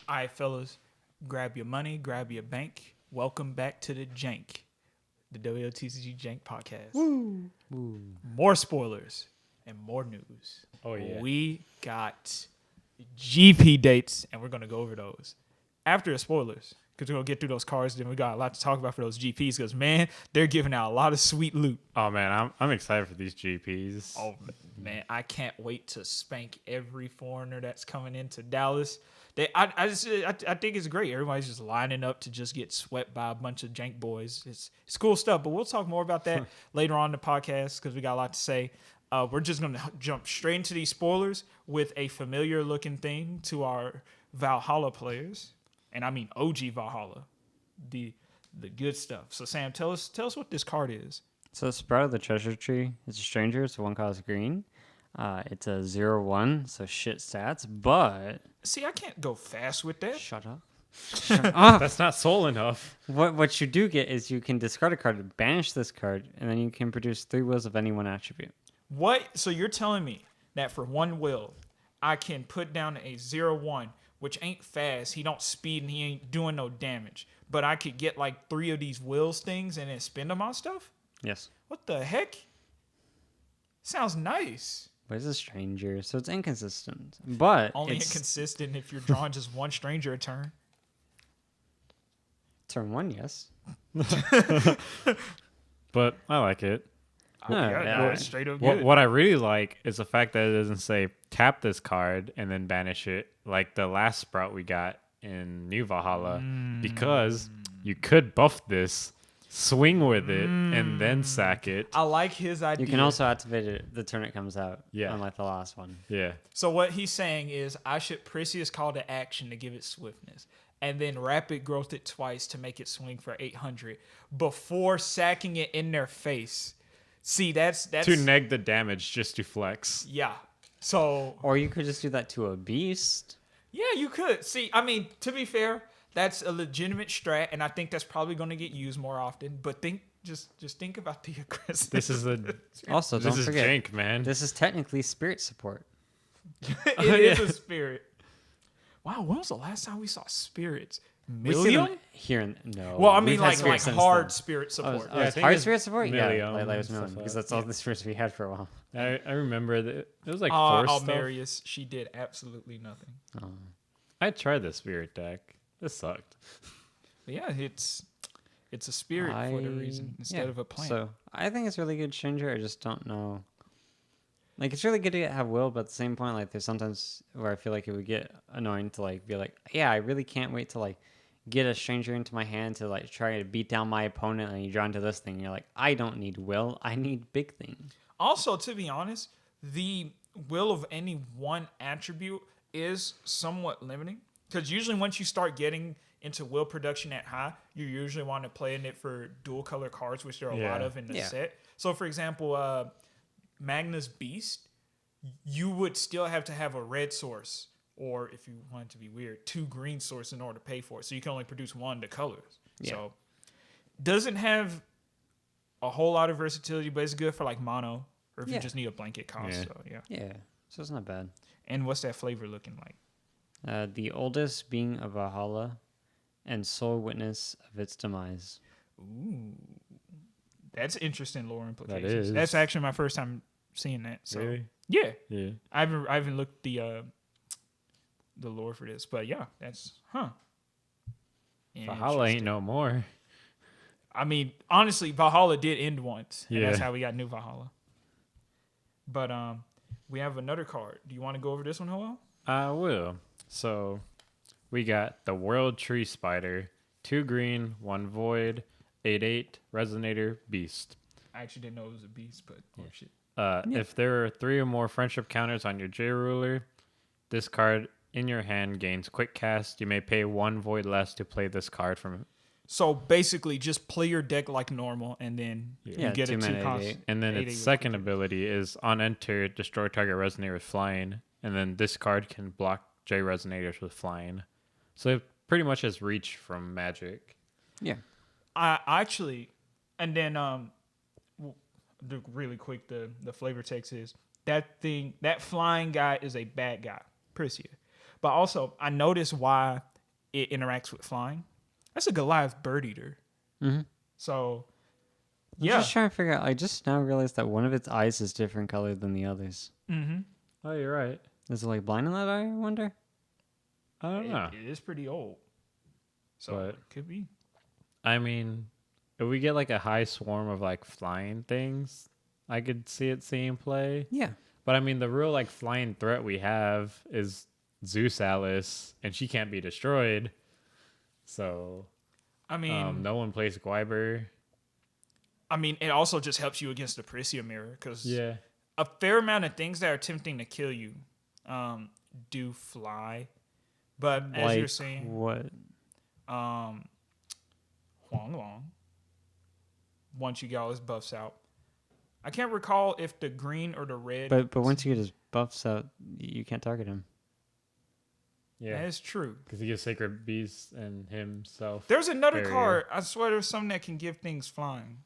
All right, fellas, grab your money, grab your bank. Welcome back to the Jank, the WLTCG Jank podcast. Woo. More spoilers and more news. Oh, yeah. We got GP dates, and we're going to go over those after the spoilers because we're going to get through those cards. Then we got a lot to talk about for those GPs because, man, they're giving out a lot of sweet loot. Oh, man, I'm excited for these GPs. Oh, man, I can't wait to spank every foreigner that's coming into Dallas. I think it's great. Everybody's just lining up to just get swept by a bunch of jank boys. It's cool stuff, but we'll talk more about that later on in the podcast because we got a lot to say. We're just going to jump straight into these spoilers with a familiar-looking thing to our Valhalla players, and I mean OG Valhalla, the good stuff. So, Sam, tell us what this card is. So Sprout of the Treasure Tree is a stranger. It's 1 cost green. It's a 0/1, so shit stats, but... See, I can't go fast with that. Shut up. That's not soul enough. What you do get is you can discard a card, banish this card, and then you can produce 3 wills of any one attribute. What? So you're telling me that for 1 will, I can put down a 0/1, which ain't fast. He don't speed and he ain't doing no damage. But I could get like 3 of these wills things and then spend them on stuff? Yes. What the heck? Sounds nice. But it's a stranger, so it's inconsistent. But Only it's inconsistent if you're drawing just one stranger a turn. turn 1, yes. But I like it. It's straight up good. What I really like is the fact that it doesn't say tap this card and then banish it like the last Sprout we got in New Valhalla, because you could buff this, swing with it, and then sack it. I like his idea. You can also activate it the turn it comes out, Yeah. unlike the last one. Yeah. So what he's saying is I should Precious call to action to give it swiftness, and then rapid growth it twice to make it swing for 800 before sacking it in their face. See, that's To neg the damage just to flex. yeah. So Or you could just do that to a beast. yeah, you could. See, I mean, to be fair, that's a legitimate strat, and I think that's probably going to get used more often. But just think about the aggressive. This is Also, this don't is forget, jank, man. this is technically spirit support. It is a spirit. Wow, when was the last time we saw spirits? We see them Million? here and no. Well, I We've mean, had like spirits since hard then. spirit Oh, support. oh, I it's think hard it's spirit support? Million Yeah, like was and million, stuff because like that's all the spirits we had for a while. I remember that it was like 4 stuff. Marius, she did absolutely nothing. I tried the spirit deck. This sucked. But yeah, it's a spirit for the reason instead of a plant. So I think it's really good stranger. I just don't know. Like, it's really good to have will, but at the same point, like, there's sometimes where I feel like it would get annoying to like be like, yeah, I really can't wait to like get a stranger into my hand to like try to beat down my opponent, and you draw into this thing. And you're like, I don't need will. I need big thing. Also, to be honest, the will of any one attribute is somewhat limiting because usually once you start getting into will production at high, you usually want to play in it for dual color cards, which there are a lot of in the set. So, for example, Magnus Beast, you would still have to have a red source, or if you want it to be weird, 2 green source in order to pay for it. So you can only produce 1 to colors. Yeah. So doesn't have a whole lot of versatility, but it's good for like mono, or if you just need a blanket cost. Yeah. So yeah. Yeah, so it's not bad. And what's that flavor looking like? The oldest being of Valhalla, and sole witness of its demise. Ooh, that's interesting lore implications. is. That's actually my first time seeing that. So Really? yeah, Yeah. I haven't looked the lore for this, but yeah, that's Valhalla ain't no more. I mean, honestly, Valhalla did end once, and that's Yeah. how we got New Valhalla. But we have another card. Do you want to go over this one, Hello? I will. So we got the World Tree Spider, 2 green, 1 void, 8/8 Resonator Beast. I actually didn't know it was a beast, but oh shit. If there are 3 or more friendship counters on your J ruler, this card in your hand gains quick cast. You may pay 1 void less to play this card from. So basically, just play your deck like normal, and then you get a 2 2-mana cost. 8/8. And then 8/8 its with second quick ability is on enter, destroy target resonator with flying. And then this card can block J resonators with flying. So it pretty much has reach from magic. Yeah. I actually, and then really quick, the flavor text is that flying guy is a bad guy, Prisia. But also, I noticed why it interacts with flying. That's a Goliath bird eater. Mm-hmm. So, I'm yeah. just trying to figure out. I just now realized that one of its eyes is different color than the others. Mm-hmm. Oh, you're right. Is it like blind in that eye? I wonder. I don't know. It is pretty old. So, But- it could be. I mean, if we get like a high swarm of like flying things, I could see it seeing play. Yeah. But I mean, the real like flying threat we have is Zeus Alice, and she can't be destroyed. So, I mean, no one plays Gwyber. it also just helps you against the Parisia mirror because Yeah. a fair amount of things that are attempting to kill you do fly. But as Like you're saying, what? Huang Long, once you get all his buffs out. I can't recall if the green or the red. But once you get his buffs out, you can't target him. Yeah. That is true. Because he gives Sacred Beast and himself. There's another barrier. card. I swear there's something that can give things flying.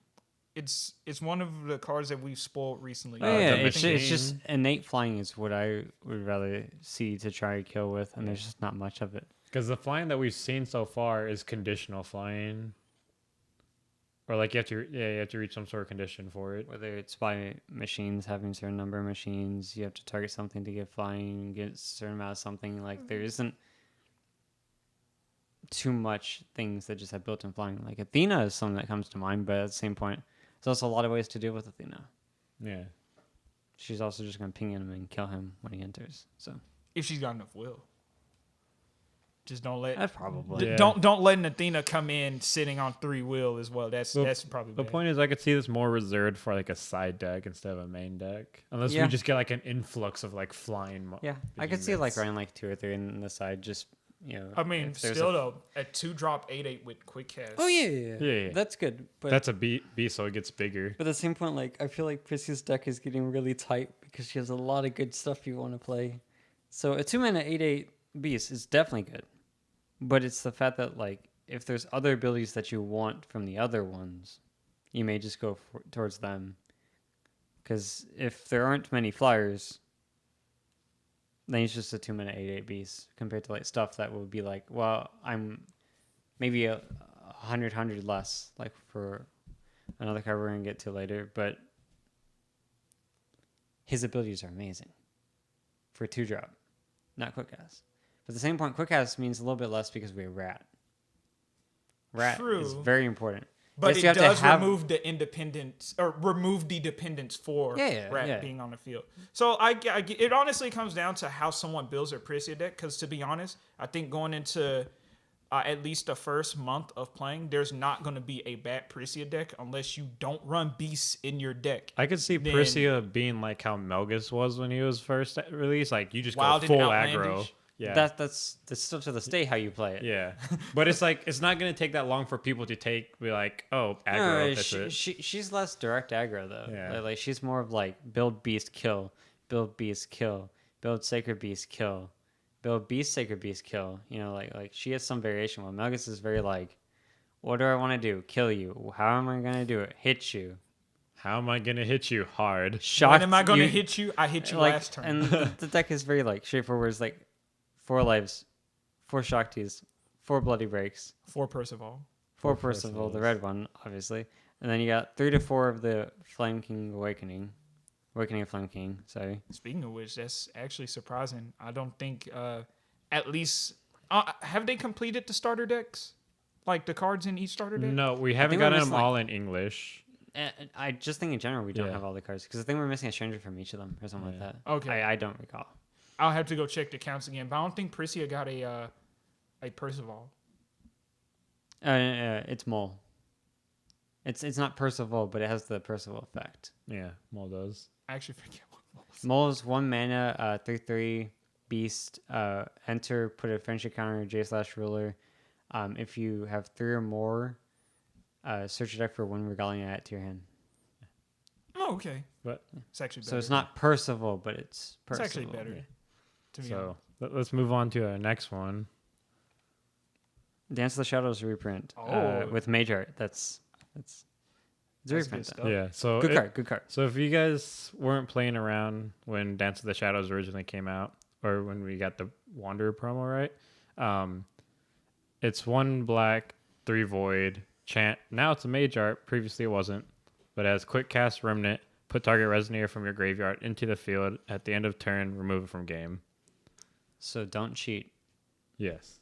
It's one of the cards that we've spoiled recently. Oh, yeah, the it's just machine. innate flying is what I would rather see to try and kill with, and there's just not much of it. Because the flying that we've seen so far is conditional flying. Or like you have to reach some sort of condition for it. Whether it's by machines having a certain number of machines, you have to target something to get flying, get a certain amount of something. Like there isn't too much things that just have built-in flying. Like Athena is something that comes to mind, but at the same point, there's also a lot of ways to deal with Athena. Yeah. She's also just going to ping him and kill him when he enters. So If she's got enough will. Just don't let that's probably Yeah. don't let an Athena come in sitting on 3 will as well. That's probably The bad. point is, I could see this more reserved for like a side deck instead of a main deck. Unless Yeah. we just get like an influx of like flying. Yeah, I could see like behemoths. running like 2 or 3 in the side. Just I mean, if there's still a- though, a 2-drop 8/8 with quick cast. Oh yeah. Yeah. That's good. But That's a B, so it gets bigger. But at the same point, like I feel like Prissy's deck is getting really tight because she has a lot of good stuff you want to play. So a 2-mana 8/8 beast is definitely good, but it's the fact that like if there's other abilities that you want from the other ones, you may just go towards them. Because if there aren't many flyers, then it's just a 2-mana 8/8 beast compared to like stuff that would be like, well, I'm maybe a 100 less, like for another card we're gonna get to later, but his abilities are amazing for 2-drop, not Quickcast. But at the same point, Quickcast means a little bit less because we're Rat. Rat is True. very important. But Yes, it you have to does have- remove the independence or remove the dependence for Yeah, Rat yeah. being on the field. So it honestly comes down to how someone builds their Prisia deck. Because to be honest, I think going into at least the first month of playing, there's not going to be a bad Prisia deck unless you don't run beasts in your deck. I could see Then- Prisia being like how Melgus was when he was first released. Like you just Wild go and full outlandish. aggro. Yeah. That's still to this day how you play it. yeah. But it's like it's not gonna take that long for people to be like, oh, aggro. No, That's it. she's less direct aggro though. Yeah. Like she's more of like build beast kill, build beast kill, build sacred beast kill, build beast sacred beast kill. Like she has some variation. While Melgus is very like, what do I want to do? Kill you. How am I gonna do it? Hit you. How am I gonna hit you hard? Shock. When am I going to hit you? I hit you like, last turn. And the deck is very like straightforward. It's like 4 lives, 4 Shaktis, 4 bloody breaks. For Percival. 4 Percival, the red one, obviously. And then you got 3 to 4 of the Flame King Awakening. Awakening of Flame King, sorry. Speaking of which, that's actually surprising. I don't think, at least, have they completed the starter decks? Like the cards in each starter deck? No, we haven't think we're gotten missing, them like- all in English. And I just think in general we don't Yeah. have all the cards. Because I think we're missing a stranger from each of them or something like that. Okay. I don't recall. I'll have to go check the counts again, but I don't think Prisia got a Percival. It's Mole. It's not Percival, but it has the Percival effect. Yeah, Mol does. I actually forget what it was. Mole is 1 mana, 3/3 beast. Enter, put a friendship counter, J/ruler. If you have 3 or more, search your deck for 1 Regalia and add it to your hand. Oh, okay. But It's actually better. So it's not Percival, but it's It's Percival. actually better. Yeah. To be so honest. let's move on to our next one. Dance of the Shadows reprint Oh. with Mage Art. It's a That's reprint. good though. stuff. Yeah. So Good card. Good card. So if you guys weren't playing around when Dance of the Shadows originally came out, or when we got the Wanderer promo, right? It's 1 black, 3 void, chant. Now it's a mage art. Previously it wasn't. But it has Quickcast Remnant. Put target Resonator from your graveyard into the field. At the end of turn, remove it from game. So don't cheat. Yes.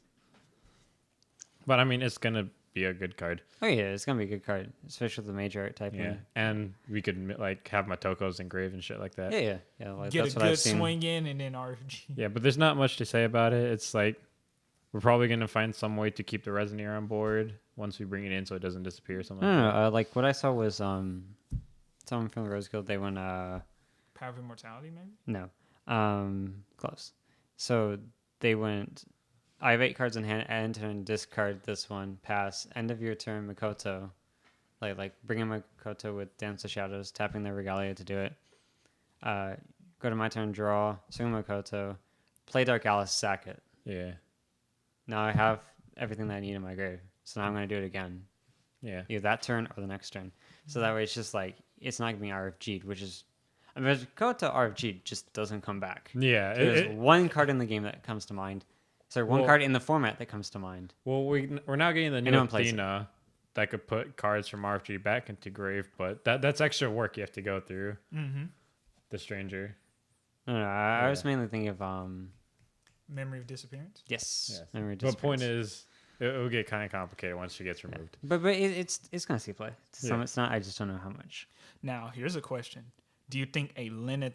But I mean, it's going to be a good card. Oh yeah, it's gonna be a good card, especially with the major art type. Yeah. And we could like have Motokos engraved and shit like that. Yeah. Like, Get that's a what I've good seen. swing in and then RFG. Yeah, but there's not much to say about it. It's like we're probably going to find some way to keep the Resonator on board once we bring it in so it doesn't disappear or something. I don't like know. Like what I saw was someone from the Rose Guild. They went Power of Immortality, maybe? no, close. So they went. I have 8 cards in hand. End turn, discard this one. Pass. End of your turn, Makoto. Like bring in Makoto with Dance of Shadows, tapping their Regalia to do it. Go to my turn, draw, swing Makoto, play Dark Alice, sack it. that. Yeah. Now I have everything that I need in my grave. So now I'm going to do it again. Yeah. Either that turn or the next turn. So that way it's just like, it's not going to be RFG'd, which is... I mean, Makoto RFG'd just doesn't come back. Yeah. There's one card in the game that comes to mind. Sorry, one card in the format that comes to mind. Well, we're now getting the new Anyone plays Athena that could put cards from RFG back into grave, but that's extra work you have to go through. Mm-hmm. The Stranger. No, I was mainly thinking of Memory of Disappearance? yes. Yes. Memory of But point Disappearance. is, it will get kind of complicated once she gets removed. But it's gonna see play. To some Yeah. it's not. I just don't know how much. Now, here's a question. Do you think a Lynette...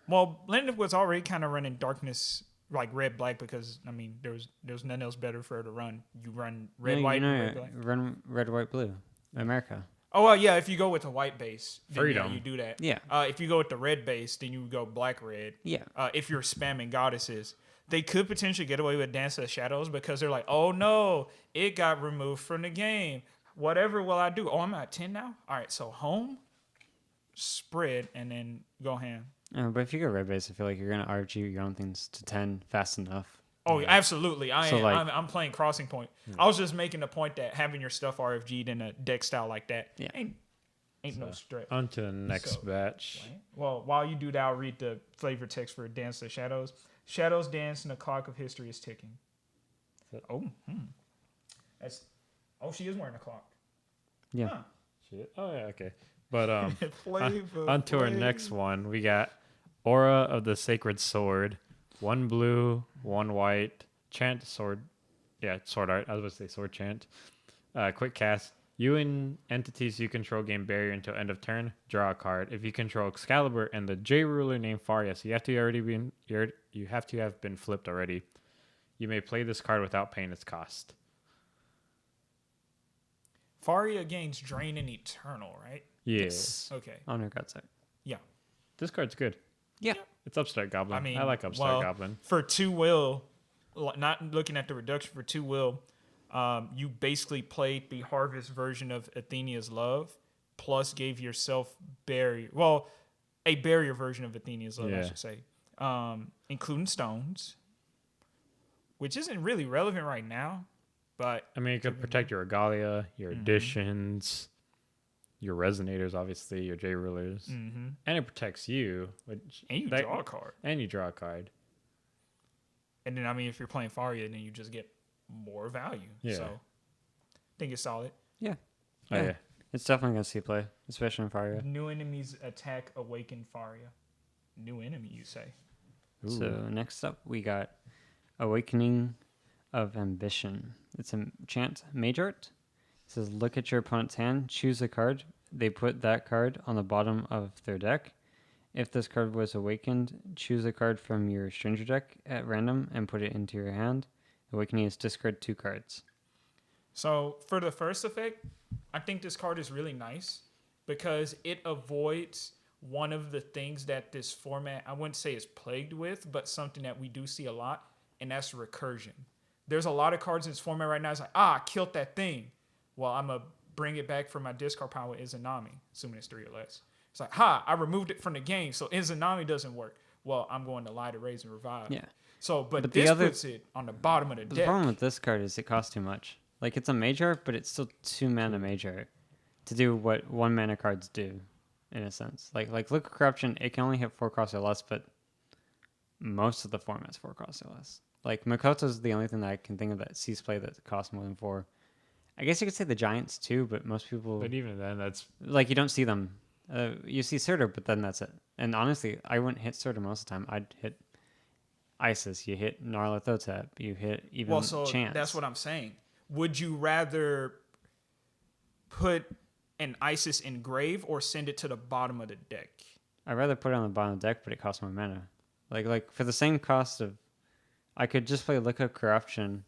well, Lynette was already kind of running Darkness, like red-black, because, I mean, there was nothing else better for her to run. You run red-white and red-black. Run red, white, blue. America. Oh, well, yeah, if you go with the white base, then Freedom. yeah, you do that. Yeah. If you go with the red base, then you go black-red. Yeah. If you're spamming goddesses, they could potentially get away with Dance of the Shadows because they're like, oh no, it got removed from the game. Whatever will I do? Oh, I'm at 10 now? All right, so home, spread, and then go ham. But if you go red base, I feel like you're gonna RG your own things to 10 fast enough. Oh, absolutely. So, like- I'm playing Crossing Point. I was just making the point that having your stuff RFG'd in a deck style like that Yeah. ain't no stretch. On to the next So- batch. Well, while you do that, I'll read the flavor text for Dance of the Shadows. Shadows dance and the clock of history is ticking. Oh, that's. Oh, she is wearing a clock. Yeah. Huh. Shit. Oh, yeah, okay. But Flavor. on to our next one. We got Aura of the Sacred Sword. 1 blue, 1 white. Chant sword. Yeah, sword art. I was about to say sword chant. Quick cast. You and entities you control gain barrier until end of turn. Draw a card. If you control Excalibur and the J ruler named Farias, you have to have been flipped already. You may play this card without paying its cost. Faria gains Drain and Eternal, right? Yes. Okay. On her guts. Yeah. This card's good. Yeah. It's Upstart Goblin. I mean, I like Upstart Goblin. For 2 will, not looking at the reduction for 2 will, you basically played the Harvest version of Athena's Love, plus gave yourself barrier. Well, a barrier version of Athena's Love, I Yeah. should say, including stones, which isn't really relevant right now, but I mean, it could protect your Regalia, your additions, your Resonators, obviously, your J rulers, and it protects you. Which and you draw a card. And you draw a card. And then, I mean, if you're playing Faria, then you just get more value. Yeah. So, I think it's solid. Yeah. Oh, yeah. It's definitely gonna see play, especially in Faria. New enemies attack Awakened Faria. New enemy, you say? So next up, we got Awakening of Ambition. It's a chant mage art. It says, look at your opponent's hand, choose a card. They put that card on the bottom of their deck. If this card was awakened, choose a card from your stranger deck at random and put it into your hand. Awakening is discard 2 cards. So for the first effect, I think this card is really nice because it avoids one of the things that this format, I wouldn't say is plagued with, but something that we do see a lot, and that's recursion. There's a lot of cards in this format right now. It's like, I killed that thing. Well, I'm going to bring it back from my discard pile with Izanami, assuming it's 3 or less. It's like, I removed it from the game, so Izanami doesn't work. Well, I'm going to Light Erase and Revive. Yeah. So, but the this other- puts it on the bottom of the The deck. problem with this card is it costs too much. Like, it's a mage art, but it's still 2 mana mage art to do what 1 mana cards do, in a sense. Like Liquid Corruption, it can only hit 4 costs or less, but most of the formats 4 costs or less. Like Makoto's the only thing that I can think of that sees play that costs more than 4. I guess you could say the Giants too, but most people But even then, that's like you don't see them. You see Surtur, but then that's it. And honestly, I wouldn't hit Surtur most of the time. I'd hit Isis. You hit Nyarlathotep. You hit even Well, so Chance. that's what I'm saying. Would you rather put an Isis in grave or send it to the bottom of the deck? I'd rather put it on the bottom of the deck, but it costs more mana. Like for the same cost of, I could just play Look Up Corruption,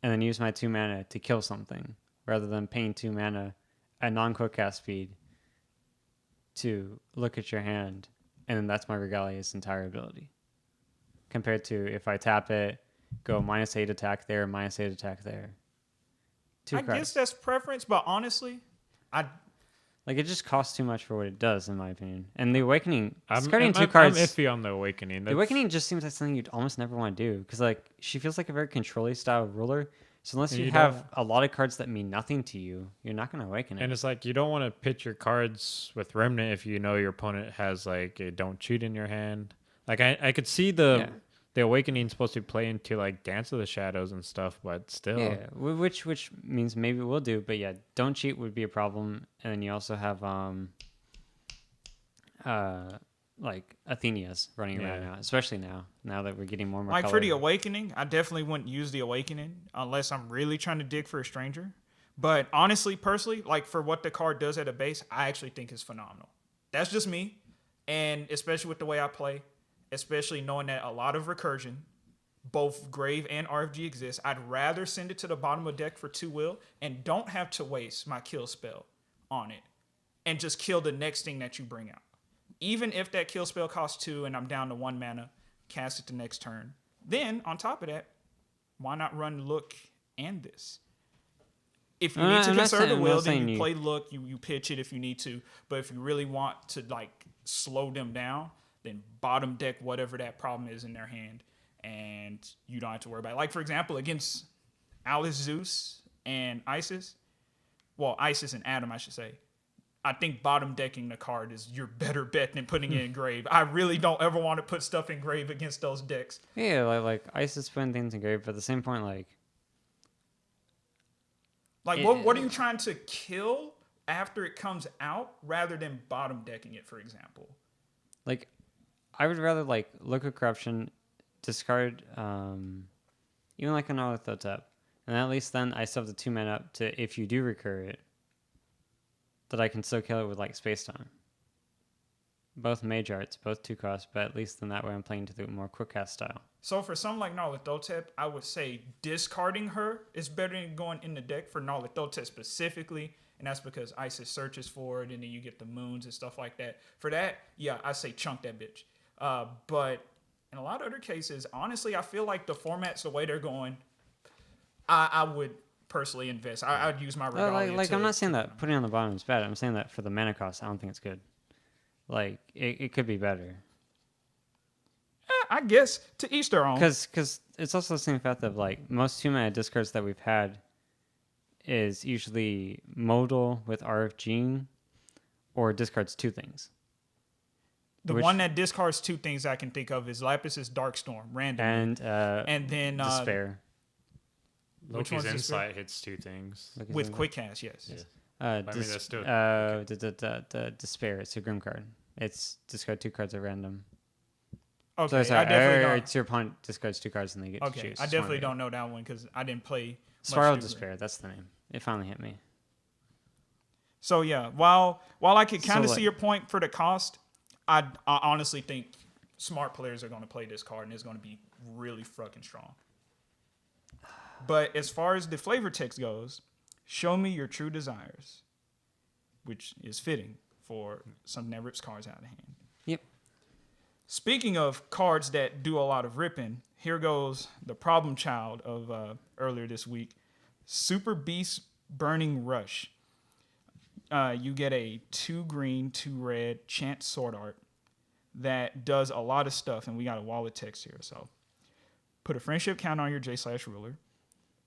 and then use my 2 mana to kill something, rather than paying 2 mana at non-quickcast speed to look at your hand, and then that's my Regalia's entire ability. Compared to if I tap it, go -8 attack there, -8 attack there. I guess that's preference, but honestly, Like, it just costs too much for what it does, in my opinion. And the Awakening, I'm discarding 2 cards. I'm iffy on the Awakening. The Awakening just seems like something you'd almost never want to do, because like she feels like a very control-y style ruler. So unless And you you have don't- a lot of cards that mean nothing to you, you're not going to awaken it. And it's like you don't want to pitch your cards with Remnant if you know your opponent has like a Don't Cheat in your hand. Like I could see the Awakening supposed to play into like Dance of the Shadows and stuff, but still. Yeah, which means maybe it will do, but yeah, Don't Cheat would be a problem. And then you also have like Athenia's running around now, especially now that we're getting more and more like color. for the Awakening, I definitely wouldn't use the Awakening unless I'm really trying to dig for a stranger. But honestly, personally, like for what the card does at a base, I actually think is phenomenal. That's just me. And especially with the way I play, especially knowing that a lot of recursion, both Grave and RFG exists, I'd rather send it to the bottom of the deck for 2 will and don't have to waste my kill spell on it and just kill the next thing that you bring out. Even if that kill spell costs 2 and I'm down to 1 mana, cast it the next turn. Then, on top of that, why not run Look and this? If you need to conserve the will, then you play Look, you pitch it if you need to. But if you really want to like slow them down, then bottom deck whatever that problem is in their hand, and you don't have to worry about it. Like, for example, against Alice, Zeus, and Isis, well, Isis and Adam, I should say, I think bottom decking the card is your better bet than putting it in grave. I really don't ever want to put stuff in grave against those decks. Yeah, like Isis putting things in grave, but at the same point, like what are you trying to kill after it comes out rather than bottom decking it, for example? Like, I would rather like Look at Corruption, discard even like an Nyarlathotep, and at least then I still have the 2 mana up to, if you do recur it, that I can still kill it with like Space Time. Both mage arts, both 2 costs, but at least in that way I'm playing to the more quick cast style. So for something like Nyarlathotep, I would say discarding her is better than going in the deck for Nyarlathotep specifically, and that's because Isis searches for it, and then you get the moons and stuff like that. For that, yeah, I say chunk that bitch. But in a lot of other cases, honestly, I feel like the formats, the way they're going, I would personally invest. I'd use my Regalia. I'm not saying that putting it on the bottom is bad. I'm saying that for the mana cost, I don't think it's good. Like, it could be better. I guess to each their own. Because it's also the same fact that like most 2 mana discards that we've had is usually modal with RFG or discards 2 things. The one that discards 2 things I can think of is Lapis' Darkstorm, random. And then Despair. Loki's Insight hits 2 things. With Quickcast, yes. Yeah. That's still Despair. It's a Grim card. It's discard 2 cards at random. Okay, so sorry, I definitely don't. It's your opponent discards 2 cards and they get to choose. I definitely don't know that one because I didn't play. Spiral Despair. That's the name. It finally hit me. So yeah, while I could kind of see your point for the cost, I honestly think smart players are going to play this card and it's going to be really fucking strong. But as far as the flavor text goes, show me your true desires, which is fitting for something that rips cards out of hand. Yep. Speaking of cards that do a lot of ripping, here goes the problem child of earlier this week, Super Beast Burning Rush. You get a 2 green, 2 red chant sword art that does a lot of stuff, and we got a wall of text here. So put a friendship count on your J/ruler.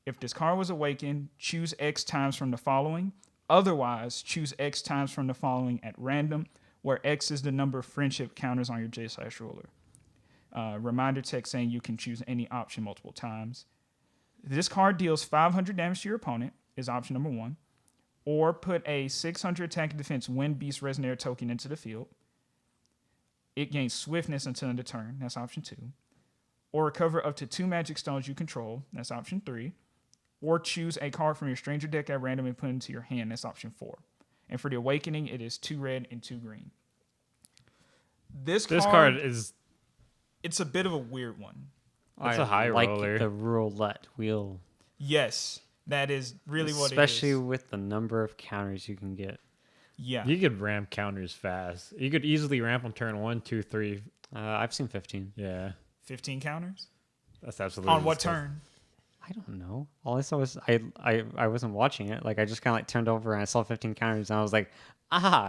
If this card was awakened, choose X times from the following. Otherwise, choose X times from the following at random, where X is the number of friendship counters on your J/ruler. Reminder text saying you can choose any option multiple times. This card deals 500 damage to your opponent is option number 1. Or put a 600 attack and defense Wind Beast Resonator token into the field. It gains swiftness until end of turn. That's option 2. Or recover up to 2 magic stones you control. That's option 3. Or choose a card from your stranger deck at random and put it into your hand. That's option 4. And for the Awakening, it is 2 red and 2 green. This card is... It's a bit of a weird one. It's a high roller. Like the roulette wheel. Yes, that is really what it is. Especially with the number of counters you can get. Yeah. You could ramp counters fast. You could easily ramp on turn 1, 2, 3. I've seen 15. Yeah. 15 counters? That's absolutely On what disgusting. turn? I don't know. All I saw was I wasn't watching it. Like I just kind of like turned over and I saw 15 counters and I was like,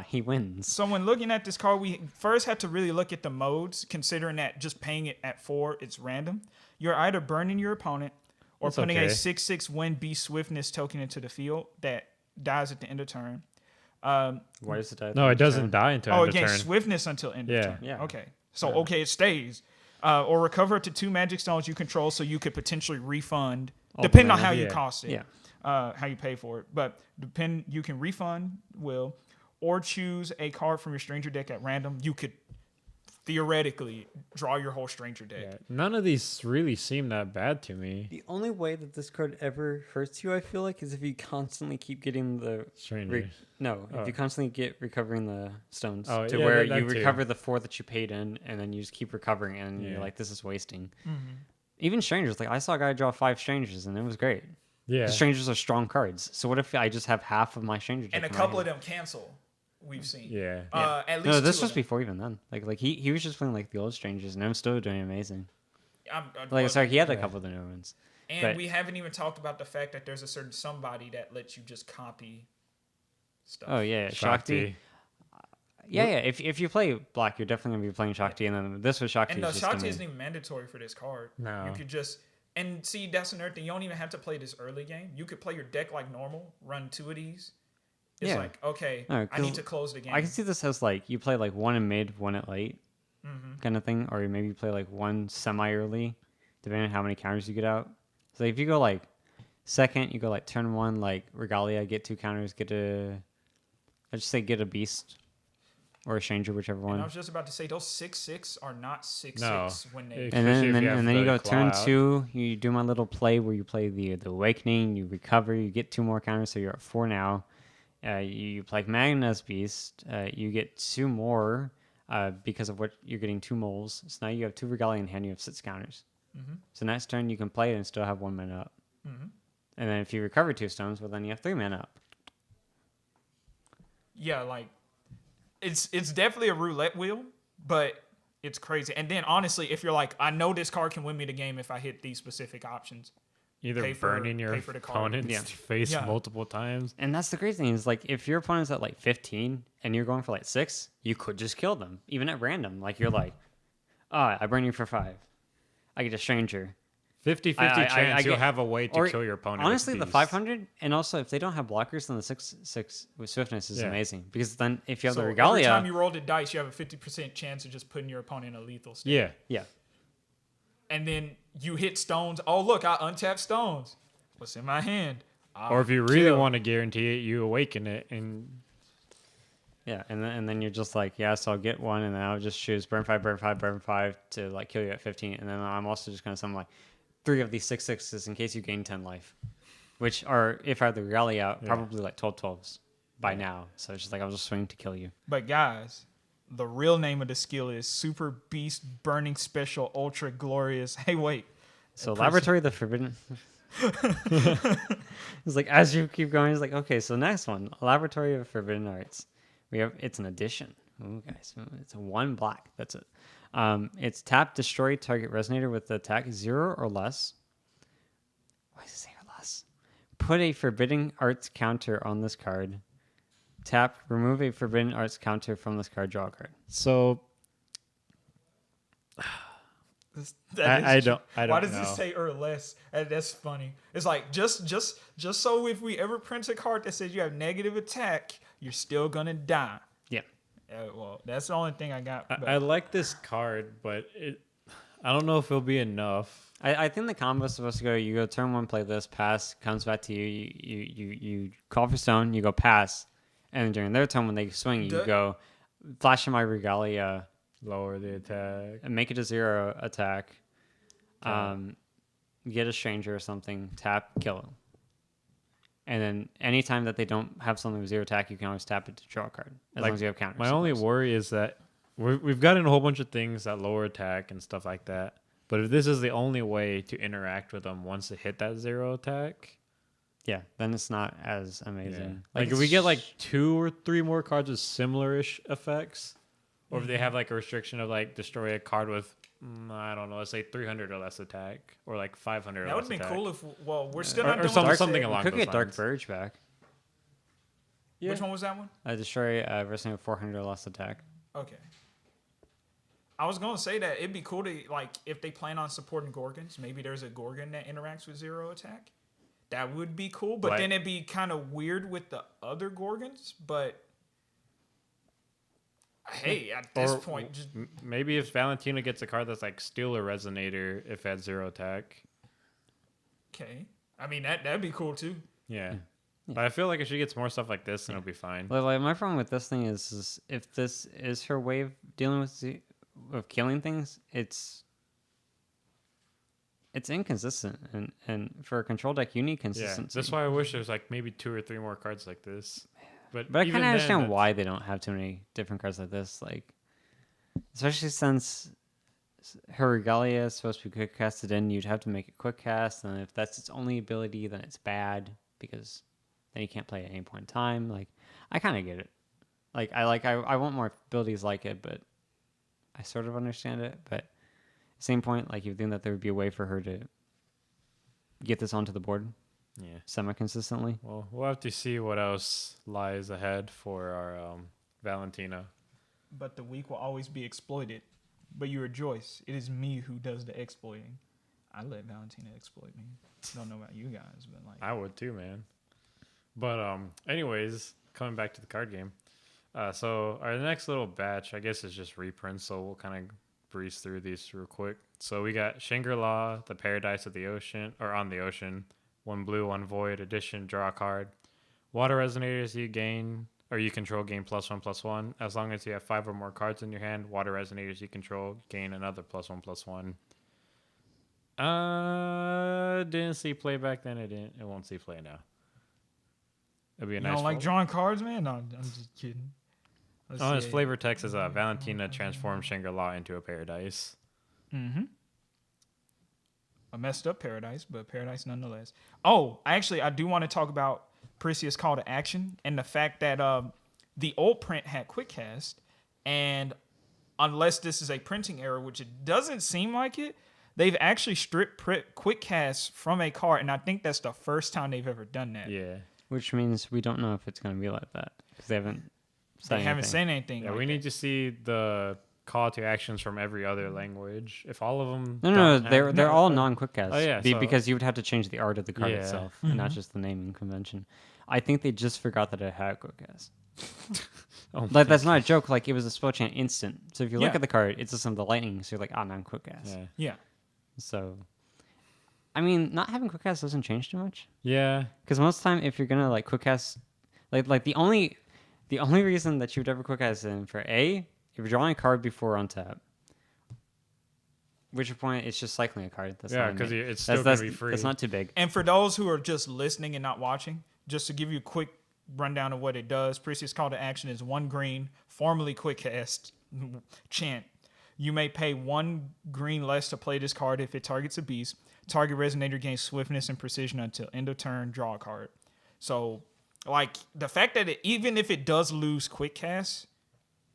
he wins. So when looking at this card, we first had to really look at the modes, considering that just paying it at 4, it's random. You're either burning your opponent or That's putting okay. a 6/6 Wind Beast Swiftness token into the field that dies at the end of turn. Why does it die? No, it doesn't die until Oh, end it of gains turn. swiftness until end of Yeah. turn. Yeah. Okay. So, okay, it stays. Or recover up to 2 magic stones you control so you could potentially refund, depending on how you yeah. cost it, Yeah. how you pay for it. But you can refund, or choose a card from your stranger deck at random. You could theoretically draw your whole stranger deck. Yeah. None of these really seem that bad to me. The only way that this card ever hurts you, I feel like, is if you constantly keep getting the Strangers. if you constantly get recovering the stones Oh, to yeah, where that you too. recover the 4 that you paid in, and then you just keep recovering, and you're like, this is wasting. Even strangers, like I saw a guy draw 5 strangers, and it was great. Yeah. The strangers are strong cards. So what if I just have half of my stranger deck And a in my couple hand? of them cancel. We've seen. Yeah. At least No, this 2 was of them. before even then. Like he was just playing like the old strangers, and I'm still doing amazing. Like well, sorry, he had a couple of the new ones. And but- we haven't even talked about the fact that there's a certain somebody that lets you just copy stuff. Oh yeah, Shakti. Yeah. If you play black, you're definitely gonna be playing Shakti, and then this was Shakti. And no, is just Shakti gonna- isn't even mandatory for this card. No. You could just... And see, that's another thing. You don't even have to play this early game. You could play your deck like normal, run 2 of these. It's Yeah. like, okay, No, I need 'cause to close the game. I can see this as like you play like one in mid, one at late, kind of thing, or maybe you play like one semi early, depending on how many counters you get out. So if you go like second, you go like turn 1, like Regalia, get 2 counters, get a beast or a stranger, whichever And one. I was just about to say, those 6/6 are not 6/6 No. when they... It- And then, Especially if and you then, have and then you the go claw turn out. 2, you do my little play where you play the Awakening, you recover, you get 2 more counters, so you're at 4 now. You play Magna's Beast, you get 2 more because of what you're getting 2 moles. So now you have 2 Regalia in hand, you have 6 counters. So next turn you can play it and still have 1 mana up. And then if you recover 2 stones, well then you have 3 mana up. Yeah, like... It's definitely a roulette wheel, but it's crazy. And then, honestly, if you're like, I know this card can win me the game if I hit these specific options. Either Pay for- burning your pay for the card. opponent's Yeah. face Yeah. multiple times. And that's the great thing is like if your opponent's at like 15 and you're going for like 6, you could just kill them, even at random. Like you're like, I burn you for 5. I get a stranger. 50-50 I chance you'll get- have a way to or kill your opponent. with Honestly, the beast. 500, and also if they don't have blockers, then the 6/6 with swiftness is Yeah. amazing. Because then if you have So the every time Regalia, you roll the dice, you have a 50% chance of just putting your opponent in a lethal state. Yeah. yeah, And then you hit stones. Oh, look, I untapped stones. What's in my hand? Or if you really Kill. want to guarantee it, you awaken it and yeah, and then you're just like, yeah, so I'll get 1, and then I'll just choose burn 5, burn 5, burn 5 to like kill you at 15, and then I'm also just gonna summon like 3 of these 6/6s in case you gain 10 life, which are if I have the Regalia out, probably like 12/12s by now. So it's just like I'll just swing to kill you. But guys, the real name of the skill is Super Beast Burning Special Ultra Glorious. Hey, wait. So Laboratory of the Forbidden. It's like as you keep going, it's like okay. So next one, Laboratory of Forbidden Arts. It's an addition. Ooh, guys, it's a 1 black. That's it. It's tap, destroy target resonator with the attack 0 or less. Why does it say or less? Put a Forbidden Arts counter on this card. Tap, remove a Forbidden Arts counter from this card. Draw a card. so That I is don't true. I don't Why does know. it say or less? That's funny. It's like just so if we ever print a card that says you have negative attack, you're still gonna die. Yeah. Well, that's the only thing I got. But I like this card, but I don't know if it'll be enough. I think the combo is supposed to go. You go turn 1, play this, pass, comes back to you. You call for stone. You go pass, and then during their turn when they swing, you go flash in my regalia, Lower the attack. and make it a 0 attack. Get a stranger or something, tap, kill them. And then anytime that they don't have something with 0 attack, you can always tap it to draw a card as long as you have counters. My only worry is that we've gotten a whole bunch of things that lower attack and stuff like that. But if this is the only way to interact with them once they hit that 0 attack, yeah, then it's not as amazing. Like if we get like 2 or 3 more cards with similar-ish effects, or if they have like a restriction of like destroy a card with, I don't know, let's say 300 or less attack, or like 500 That or would less have been attack. cool if, well, we're still Or- not or doing some- what I something said. along Could those get Dark lines. Verge back. Yeah. Which one was that one? Destroy wrestling with 400 or less attack. Okay. I was gonna say that it'd be cool to like if they plan on supporting Gorgons, maybe there's a Gorgon that interacts with 0 attack. That would be cool, but Like- then it'd be kind of weird with the other Gorgons. But hey, at this Or point, just maybe if Valentina gets a card that's like Steel or Resonator if at 0 attack. okay. I mean that'd be cool too. Yeah. But I feel like if she gets more stuff like this, then it'll be fine. Like my problem with this thing is if this is her way of dealing with killing things, it's inconsistent, and for a control deck, you need Yeah. consistency. That's why I wish there's like maybe 2 or 3 more cards like this. But But I even kind of then, understand that's- why they don't have too many different cards like this. Like, especially since her Regalia is supposed to be quick casted in, you'd have to make it quick cast, and if that's its only ability, then it's bad because then you can't play at any point in time. Like, I kind of get it. I want more abilities like it, but I sort of understand it. But at the same point, like you think that there would be a way for her to get this onto the board Yeah. semi-consistently. Well, we'll have to see what else lies ahead for our Valentina. But the weak will always be exploited. But you rejoice. It is me who does the exploiting. I let Valentina exploit me. Don't know about you guys, but like I would too, man. But anyways, coming back to the card game. So our next little batch, I guess, is just reprints. So we'll kind of breeze through these real quick. So we got Shangri-La, the Paradise of the Ocean, or on the Ocean. 1 blue, 1 void. Addition, draw a card. Water resonators you gain, or you control gain +1/+1. As long as you have 5 or more cards in your hand, water resonators you control gain another +1/+1. Didn't see play back then. It won't see play now. It'd be a you nice. don't like drawing cards, man? No, I'm just kidding. Let's Oh, his see. flavor text is Valentina transforms Shangri-La into a paradise. Mm-hmm. A messed up paradise, but paradise nonetheless. Oh, I do want to talk about Perseus' call to action and the fact that the old print had Quickcast, and unless this is a printing error, which it doesn't seem like it, they've actually stripped Quickcast from a card, and I think that's the first time they've ever done that. Yeah. Which means we don't know if it's going to be like that because they haven't said They haven't anything. said anything. Yeah, like we that. need to see the call to actions from every other language. If all of them. No, don't have- they're all non-quickcast. Oh, yeah, so- because you would have to change the art of the card Yeah. itself and not just the naming convention. I think they just forgot that it had quickcast. Oh, Like that's not a joke. Like it was a spell chant instant. So if you look Yeah. at the card, it's just some of the lightning. So you're like, non-quickcast. Yeah. Yeah. So, I mean, not having quickcast doesn't change too much. Yeah. Because most of the time, if you're gonna like quickcast, like the only reason that you would ever quickcast in for if you're drawing a card before on tap, which point it's just cycling a card. That's Yeah, not because amazing. it's still going that's to be free. It's not too big. And for those who are just listening and not watching, just to give you a quick rundown of what it does, Perseus' call to action is 1 green, formerly Quickcast chant. You may pay 1 green less to play this card if it targets a beast. Target resonator gains swiftness and precision until end of turn, draw a card. So, like, the fact that even if it does lose Quickcast,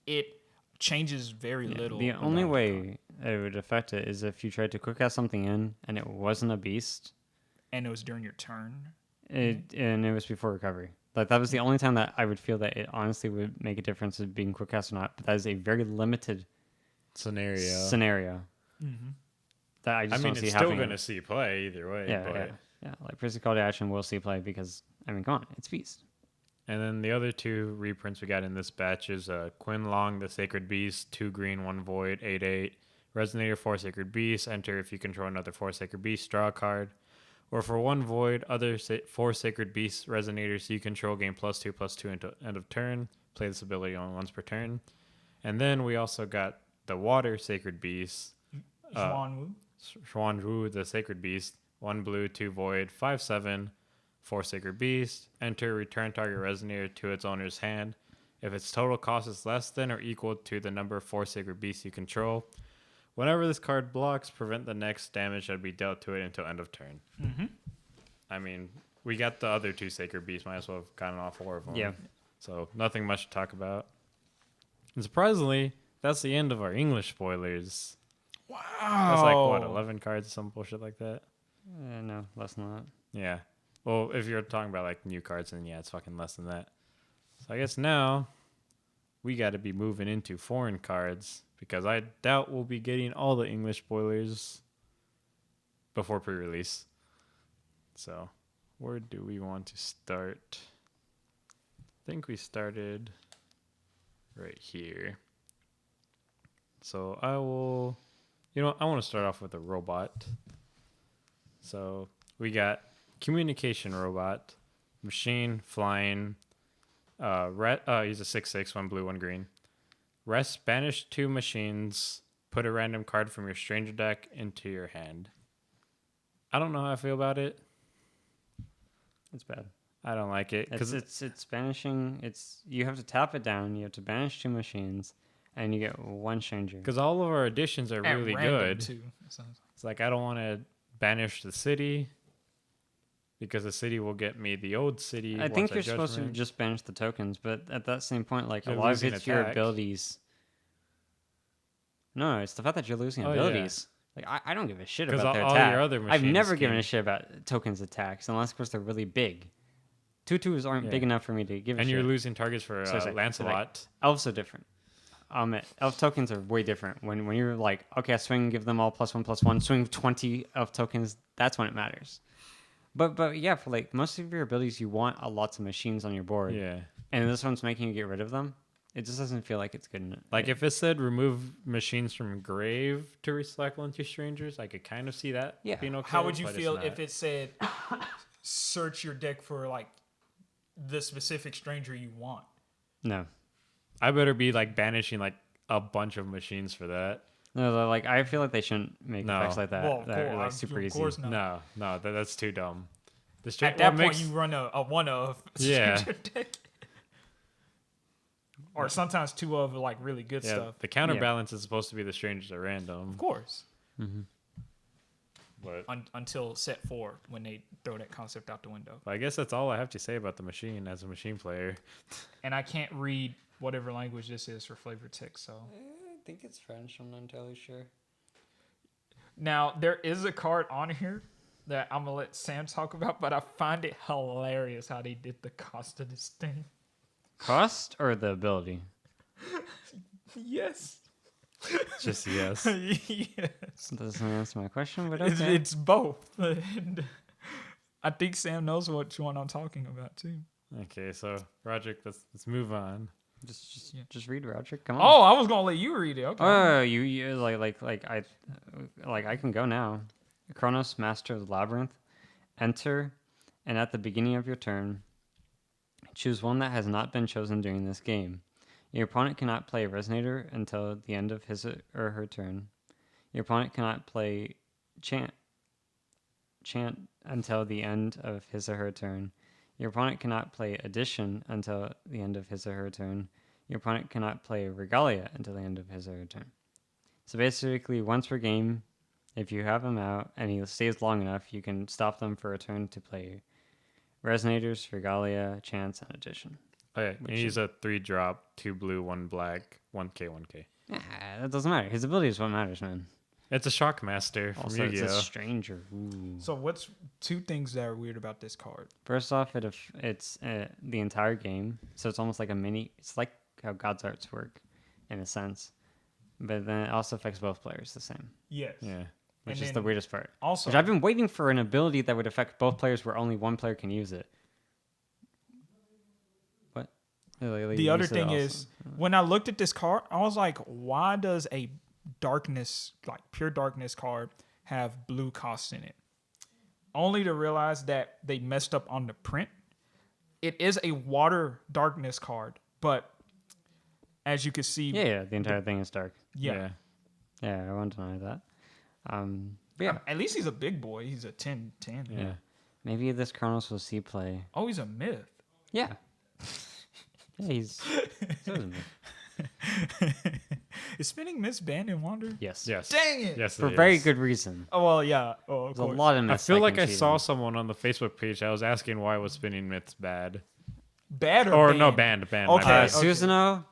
it changes very little. The only about way it would affect it is if you tried to quickcast something in and it wasn't a beast, and it was during your turn. and it was before recovery. Like that was the only time that I would feel that it honestly would make a difference of being quickcast or not. But that is a very limited scenario that I just I mean, don't it's see still happening. going to see play either way. Yeah, but... yeah. Like Percy Call to Action will see play because I mean, come on, it's beast. And then the other 2 reprints we got in this batch is Quinn Long, the Sacred Beast, 2 green, 1 void, 8/8. Resonator 4 Sacred Beast. Enter if you control another 4 Sacred Beast. Draw a card. Or for 1 void, other 4 Sacred Beast Resonators you control gain +2/+2 until end of turn. Play this ability only once per turn. And then we also got the Water Sacred Beast. Xuanwu, the Sacred Beast. 1 blue, 2 void, 5/7, 4 Sacred Beast. Enter, return target Resonator to its owner's hand. If its total cost is less than or equal to the number of 4 Sacred Beasts you control. Whenever this card blocks, prevent the next damage that would be dealt to it until end of turn. Mm-hmm. I mean, we got the other 2 Sacred Beasts. Might as well have gotten all 4 of them. Yeah. So nothing much to talk about. And surprisingly, that's the end of our English spoilers. Wow. That's like, what, 11 cards or some bullshit like that? No, less than that. Yeah. Well, if you're talking about like new cards, then yeah, it's fucking less than that. So I guess now we got to be moving into foreign cards because I doubt we'll be getting all the English spoilers before pre-release. So where do we want to start? I think we started right here. So I will, I want to start off with a robot. So we got communication robot, machine, flying. He's a 6/6, 1 blue, 1 green. Rest, banish 2 machines. Put a random card from your stranger deck into your hand. I don't know how I feel about it. It's bad. I don't like it because It's banishing. You have to tap it down. You have to banish 2 machines, and you get 1 stranger. because all of our additions are At really random, good. too. It sounds It's like I don't want to banish the city because the city will get me the old city. I think once you're supposed to judgment. just banish the tokens, but at that same point, like You're a lot of losing it's your attack. abilities. No, it's the fact that you're losing Oh, yeah. abilities. Like I don't give a shit 'Cause about their all attack. your other I've machines never given can- a shit about tokens attacks unless, of course, they're really big. 2/2s aren't big Yeah. enough for me to give a And shit. you're losing targets for So it's like- Lancelot. Elves are different. Elf tokens are way different. When you're like, okay, I swing, give them all +1/+1, swing 20 elf tokens. That's when it matters. But yeah, for like most of your abilities, you want lots of machines on your board. Yeah. And this one's making you get rid of them. It just doesn't feel like it's good enough. Like if it said remove machines from grave to recycle into strangers, I could kind of see that Yeah. being okay. How would you but it's feel not. if it said search your deck for like the specific stranger you want? No. I better be like banishing like a bunch of machines for that. No, like I feel like they shouldn't make No. effects like that. Well, that are cool, like super of easy. course not. No, that's too dumb. The At that point, you run a one of Yeah. stranger deck. Or sometimes 2 of like really good yeah, stuff. the counterbalance is supposed to be the strangers at random. Of course. But Until set 4 when they throw that concept out the window. I guess that's all I have to say about the machine as a machine player. And I can't read whatever language this is for flavored text. So I think it's French. I'm not entirely sure. now there is a card on here that I'm gonna let Sam talk about, but I find it hilarious how they did the cost of this thing. Cost or the ability? Yes. Just yes. Yes. Doesn't answer my question, but It's, okay. it's both. And I think Sam knows which one I'm talking about too. Okay, so Roderick, let's move on. Just read Roderick. Come on. Oh, I was gonna let you read it. Okay. Oh, you I can go now. Kronos, Master of the Labyrinth. Enter, and at the beginning of your turn, choose one that has not been chosen during this game. Your opponent cannot play Resonator until the end of his or her turn. Your opponent cannot play Chant until the end of his or her turn. Your opponent cannot play Addition until the end of his or her turn. Your opponent cannot play Regalia until the end of his or her turn. So basically, once per game, if you have him out and he stays long enough, you can stop them for a turn to play Resonators, Regalia, Chance, and Addition. Okay, and he's a 3-drop, 2 blue, 1 black, 1k, 1k. That doesn't matter. His ability is what matters, man. It's a Shockmaster from Also, it's a Yu-Gi-Oh! stranger. Ooh. So what's 2 things that are weird about this card? First off, it's the entire game, so it's almost like a mini. It's like how God's Arts work, in a sense, but then it also affects both players the same, Yes. Yeah. which And is the then weirdest part. Also, Which I've been waiting for an ability that would affect both players, where only one player can use it. What? the other thing is, when I looked at this card, I was like, why does a darkness, like pure darkness card have blue costs in it. Only to realize that they messed up on the print. It is a water darkness card, but as you can see, Yeah, the entire thing is dark. yeah. Yeah, I won't deny that. But yeah, At least he's a big boy. He's a 10-10. Yeah. maybe this Kronos will see play. Oh, he's a myth. Yeah. Yeah, he's so is me. Is Spinning Myths banned in Wander? Yes. Yes. Dang it. Yes. For it very is. good reason. Oh, well, yeah. Oh, of There's a course. lot of I myths feel that like can I cheat saw him. someone on the Facebook page. I was asking why was Spinning Myths bad. Bad Or banned? no, banned. My Okay. bad. Susanoo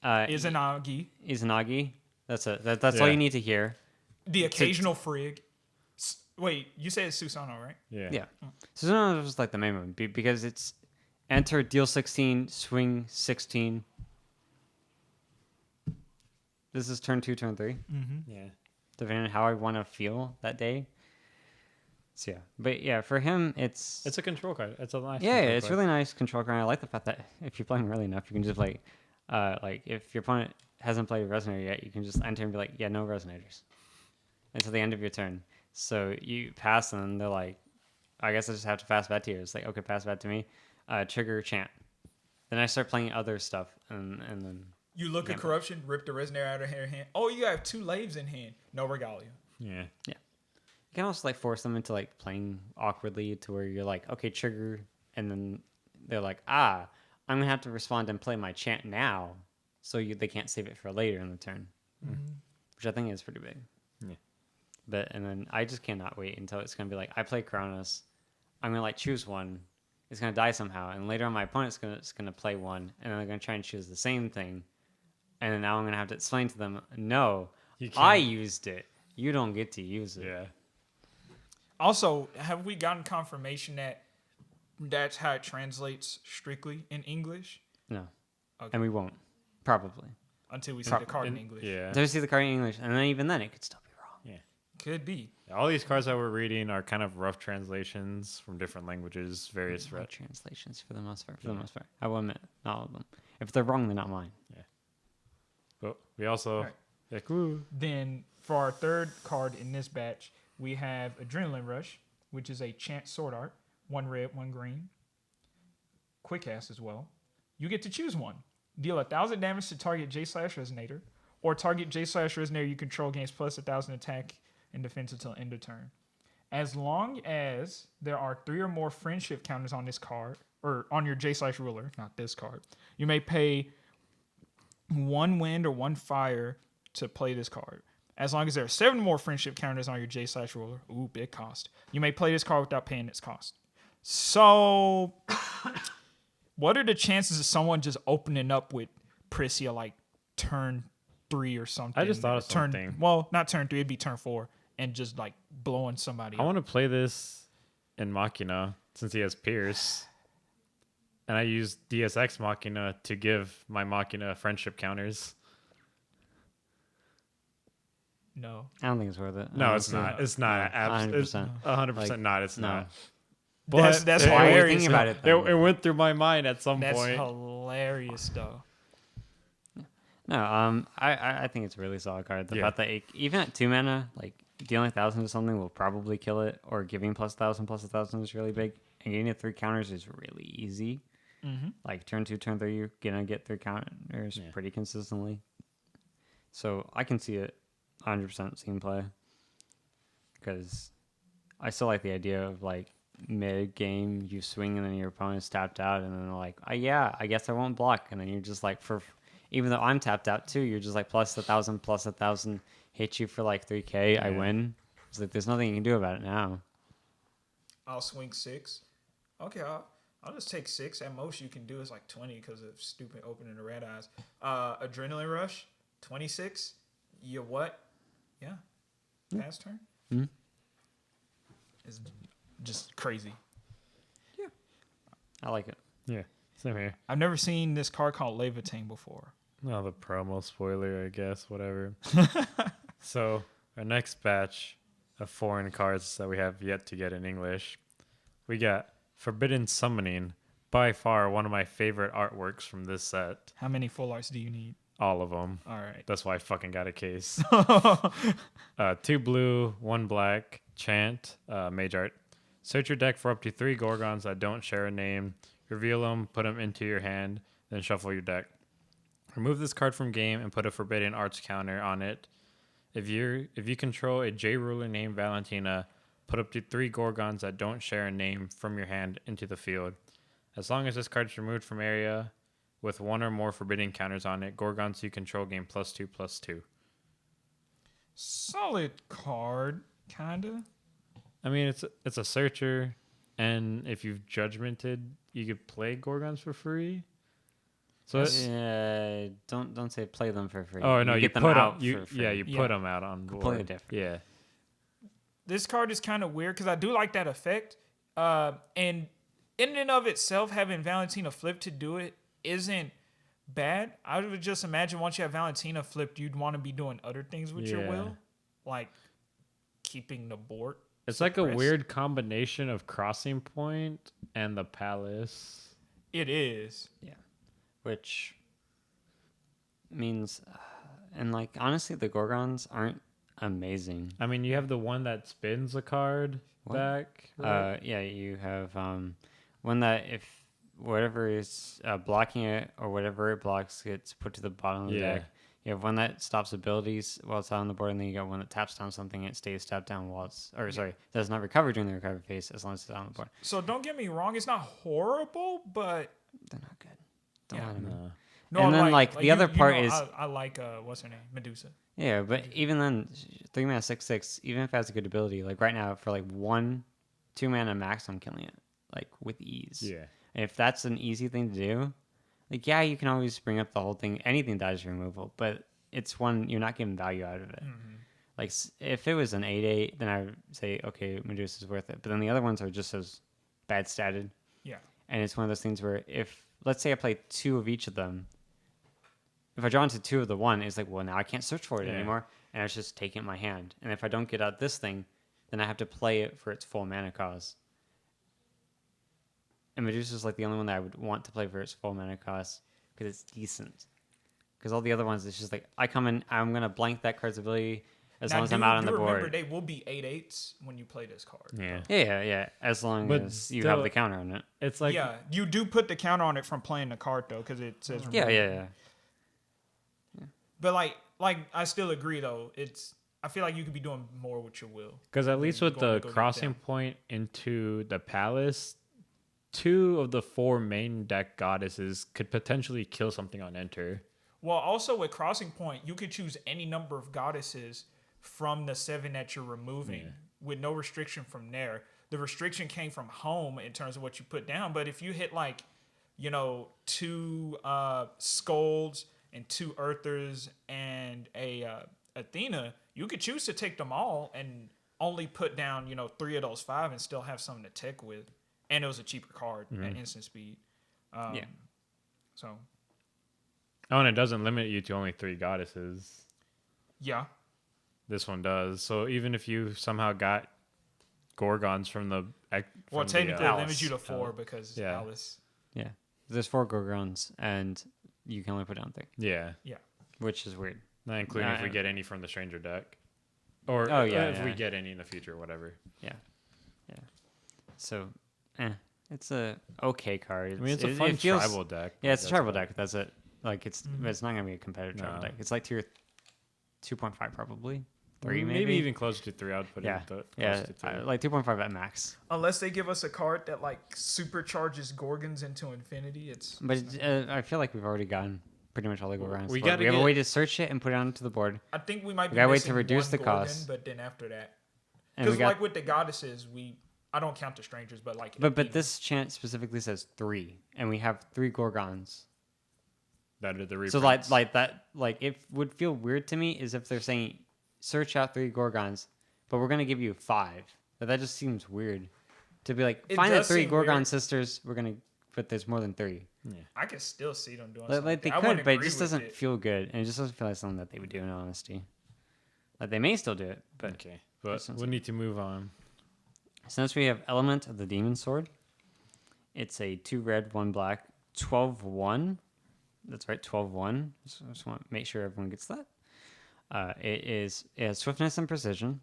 Izanagi. Izanagi. That's it. That's all Yeah. you need to hear. The occasional Frigg. Wait, you said Susano, right? Yeah. Yeah. Susanoo was like the main one because it's enter, deal 16, swing 16. This is turn 2, turn 3. Yeah. Depending on how I want to feel that day. So yeah. But yeah, for him, it's It's a control card. It's a nice. yeah, control it's card. really nice control card. I like the fact that if you're playing early enough, you can just like if your opponent hasn't played a resonator yet, you can just enter and be like, yeah, no resonators until the end of your turn. So you pass and they're like, I guess I just have to fast back to you. It's like, okay, pass back to me. Trigger chant. Then I start playing other stuff and then You look at corruption, rip the resonator out of her hand. Oh, you have 2 laves in hand. No regalia. Yeah. you can also like force them into like playing awkwardly to where you're like, okay, trigger, and then they're like, I'm gonna have to respond and play my chant now, so they can't save it for later in the turn, which I think is pretty big. Yeah. But and then I just cannot wait until it's gonna be like I play Kronos, I'm gonna like choose one, it's gonna die somehow, and later on my opponent's gonna play one, and then they're gonna try and choose the same thing, and then now I'm gonna have to explain to them, no, You I can't- used it, you don't get to use it. Yeah. Also, have we gotten confirmation that that's how it translates strictly in English? No. Okay. And we won't. Probably. Until we see the card in English. Yeah. There's see the card in English, and then even then it could still be wrong. Could be. All these cards that we're reading are kind of rough translations from different languages, various Right translations for the most part. I will admit, not all of them. If they're wrong, they're not mine. But we also Alright. like, ooh, Then for our third card in this batch, we have Adrenaline Rush, which is a chant sword art. 1 red, 1 green. Quickcast as well. You get to choose one. Deal 1,000 damage to target J/Resonator, or target J/Resonator you control gains plus 1,000 attack and defense until end of turn. As long as there are 3 or more friendship counters on this card, or on your J/Ruler, not this card, you may pay 1 wind or 1 fire to play this card. As long as there are 7 more friendship counters on your J/Ruler, ooh, big cost, you may play this card without paying its cost. So, what are the chances of someone just opening up with Priscia like turn 3 or something? I just thought of turn, something. Well, not turn 3, it'd be turn 4, and just like blowing somebody I up. want to play this in Machina since he has Pierce. And I use DSX Machina to give my Machina friendship counters. No. I don't think it's worth it. No, it's honestly. not. It's not. It's 100%. 100% Like, not. It's no. not. That's it- Why are you hilarious. thinking about it? It, then? it went through my mind at some That's point. hilarious, though. No, I think it's a really solid card. The Yeah. fact that even at 2 mana, like dealing 1,000 to something will probably kill it, or giving plus 1,000 is really big, and getting it 3 counters is really easy. Mm-hmm. Like turn 2, turn 3, you're gonna get 3 counters Yeah. pretty consistently. So I can see it 100% seeing play, because I still like the idea of like mid game you swing and then your opponent's tapped out, and then they're like, yeah, I guess I won't block, and then you're just like, even though I'm tapped out too, you're just like plus 1,000 hit you for like 3K, I Yeah. win. It's like there's nothing you can do about it now. I'll swing 6. Okay, I'll just take 6. At most, you can do is like 20 because of stupid opening the red eyes. Adrenaline Rush, 26. You what? Yeah. Pass turn. Mm-hmm. It's just crazy. I like it. Yeah, same here. I've never seen this card called Levitain before. Oh, the promo spoiler, I guess. Whatever. So our next batch of foreign cards that we have yet to get in English, we got Forbidden Summoning. By far one of my favorite artworks from this set. How many full arts do you need? All of them. All right. That's why I fucking got a case. 2 blue, 1 black. Chant, Mage Art. Search your deck for up to 3 Gorgons that don't share a name. Reveal them, put them into your hand, then shuffle your deck. Remove this card from game and put a Forbidden Arts counter on it. If you control a J ruler named Valentina, put up to 3 Gorgons that don't share a name from your hand into the field. As long as this card is removed from area with 1 or more forbidden counters on it, Gorgons you control gain +2/+2. Solid card, kinda. I mean, it's a searcher, and if you've judgmented, you could play Gorgons for free. So don't say play them for free. oh no, you get them put out them. for free. Yeah, you put them out on board. Completely different. Yeah. This card is kind of weird because I do like that effect. And in and of itself, having Valentina flip to do it isn't bad. I would just imagine once you have Valentina flipped, you'd want to be doing other things with your Yeah. will, like keeping the board. It's like a suppressed. weird combination of Crossing Point and the Palace. It is. Which means, and like honestly, the Gorgons aren't amazing. I mean, you have the one that spins a card back. Right? Yeah, you have one that if whatever is blocking it or whatever it blocks gets put to the bottom of the Yeah. deck. You have one that stops abilities while it's on the board, and then you got one that taps down something and it stays tapped down while it's, or sorry, does not recover during the recovery phase as long as it's on the board. So don't get me wrong, it's not horrible, but They're not good. Don't Yeah. let 'em in. No. no, And I then, like, the other part is- I like what's her name, Medusa. Yeah, but even then, 3-mana 6/6, even if it has a good ability, like right now for like 1-2 mana max, I'm killing it like with ease. Yeah. And if that's an easy thing to do, like yeah, you can always bring up the whole thing. Anything that is removal, but it's one you're not getting value out of it. Like if it was an 8/8, then I would say okay, Medusa's worth it. But then the other ones are just as bad statted. Yeah. And it's one of those things where if let's say I play 2 of each of them, if I draw into 2 of the one, it's like well now I can't search for it Yeah. anymore, and I just take it in my hand. And if I don't get out this thing, then I have to play it for its full mana cost. And Medusa's like the only one that I would want to play for its full mana cost because it's decent. Because all the other ones, it's just like I come in, I'm gonna blank that card's ability as long as I'm out on the Remember, board. they will be 8/8s when you play this card. Yeah. Yeah. As long But as you have still- the counter on it. It's like yeah, you do put the counter on it from playing the card though, because it says. Yeah. remove. But like I still agree though. I feel like you could be doing more with your will. because at least with Going the to go get Crossing them. Point into the Palace, 2 of the 4 main deck goddesses could potentially kill something on enter. Well, also with Crossing Point, you could choose any number of goddesses from the 7 that you're removing with no restriction from there. The restriction came from home in terms of what you put down. But if you hit 2 Scolds and 2 Earthers and a Athena, you could choose to take them all and only put down 3 of those 5 and still have something to tech with. And it was a cheaper card at instant speed. So Oh, and it doesn't limit you to only 3 goddesses. yeah. This one does. So even if you somehow got Gorgons from the Well, technically, it Alice. limits you to 4 because Yeah. Alice. Yeah. There's 4 Gorgons, and you can only put down 3, Yeah. which is weird. Not including if we Yeah. get any from the Stranger deck. Or Oh, yeah, if we yeah. get any in the future, whatever. So, it's a okay card. I mean, it's a it fun feels- tribal deck. Yeah, but it's a that's tribal about deck. That's it. Like it's not gonna be a competitive tribal No. deck. It's like tier 2.5 probably, 3 Maybe maybe. even closer to 3. I would put Yeah, it close yeah, to 3. like 2.5 at max. Unless they give us a card that supercharges Gorgons into infinity, it's. But I feel like we've already gotten pretty much all the Gorgons. We We gotta have a get- way to search it and put it onto the board, I think we might be gotta wait missing to reduce one the Gorgon, cost. but then after that, and we because got. with the goddesses, I don't count the strangers, but But Athena. this chant specifically says 3, and we have 3 Gorgons. That are the reprints. So like that it would feel weird to me is if they're saying search out 3 Gorgons, but we're gonna give you 5. That just seems weird to be like It find the does 3 seem Gorgon weird. sisters. We're gonna but there's more than 3. I can still see them doing Like, something. they I could, wouldn't but it agree just with doesn't it. feel good, and it just doesn't feel like something that they would do in honesty. Like they may still do it, but Okay. But sounds we need to move on. since we have Element of the Demon Sword, it's a 2 red, 1 black, 12/1 That's right, 12-1. So I just want to make sure everyone gets that. It has swiftness and precision.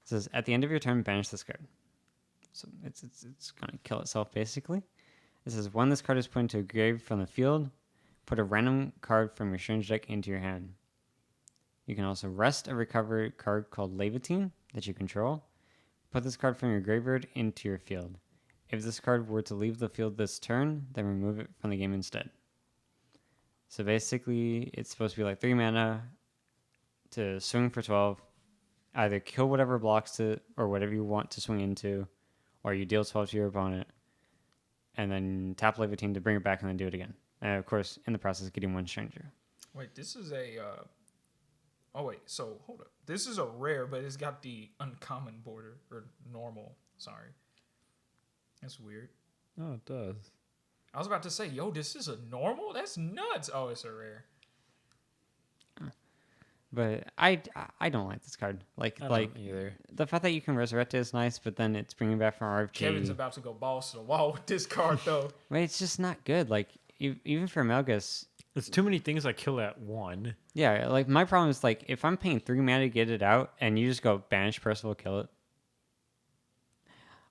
It says at the end of your turn, banish this card. So it's going to kill itself basically. It says when this card is put into a grave from the field, put a random card from your strange deck into your hand. You can also rest a recovery card called Levitine that you control. Put this card from your graveyard into your field. If this card were to leave the field this turn, then remove it from the game instead. So basically, it's supposed to be like 3 mana to swing for 12. Either kill whatever blocks it or whatever you want to swing into, or you deal 12 to your opponent, and then tap Levitine to bring it back and then do it again. And of course, in the process, getting 1 stranger. Wait, this is a. Oh wait, so hold up. This is a rare, but it's got the uncommon border or normal. Sorry, that's weird. Oh, it does. I was about to say, yo, this is a normal. That's nuts. Oh, it's a rare. But I don't like this card. I don't either. The fact that you can resurrect it is nice, but then it's bringing back from RFG. Kevin's about to go balls to the wall with this card, though. Right, it's just not good. Like even for Melgus, There's too many things I kill at 1. yeah. Like my problem is like if I'm paying 3 mana to get it out, and you just go banish Percival, kill it.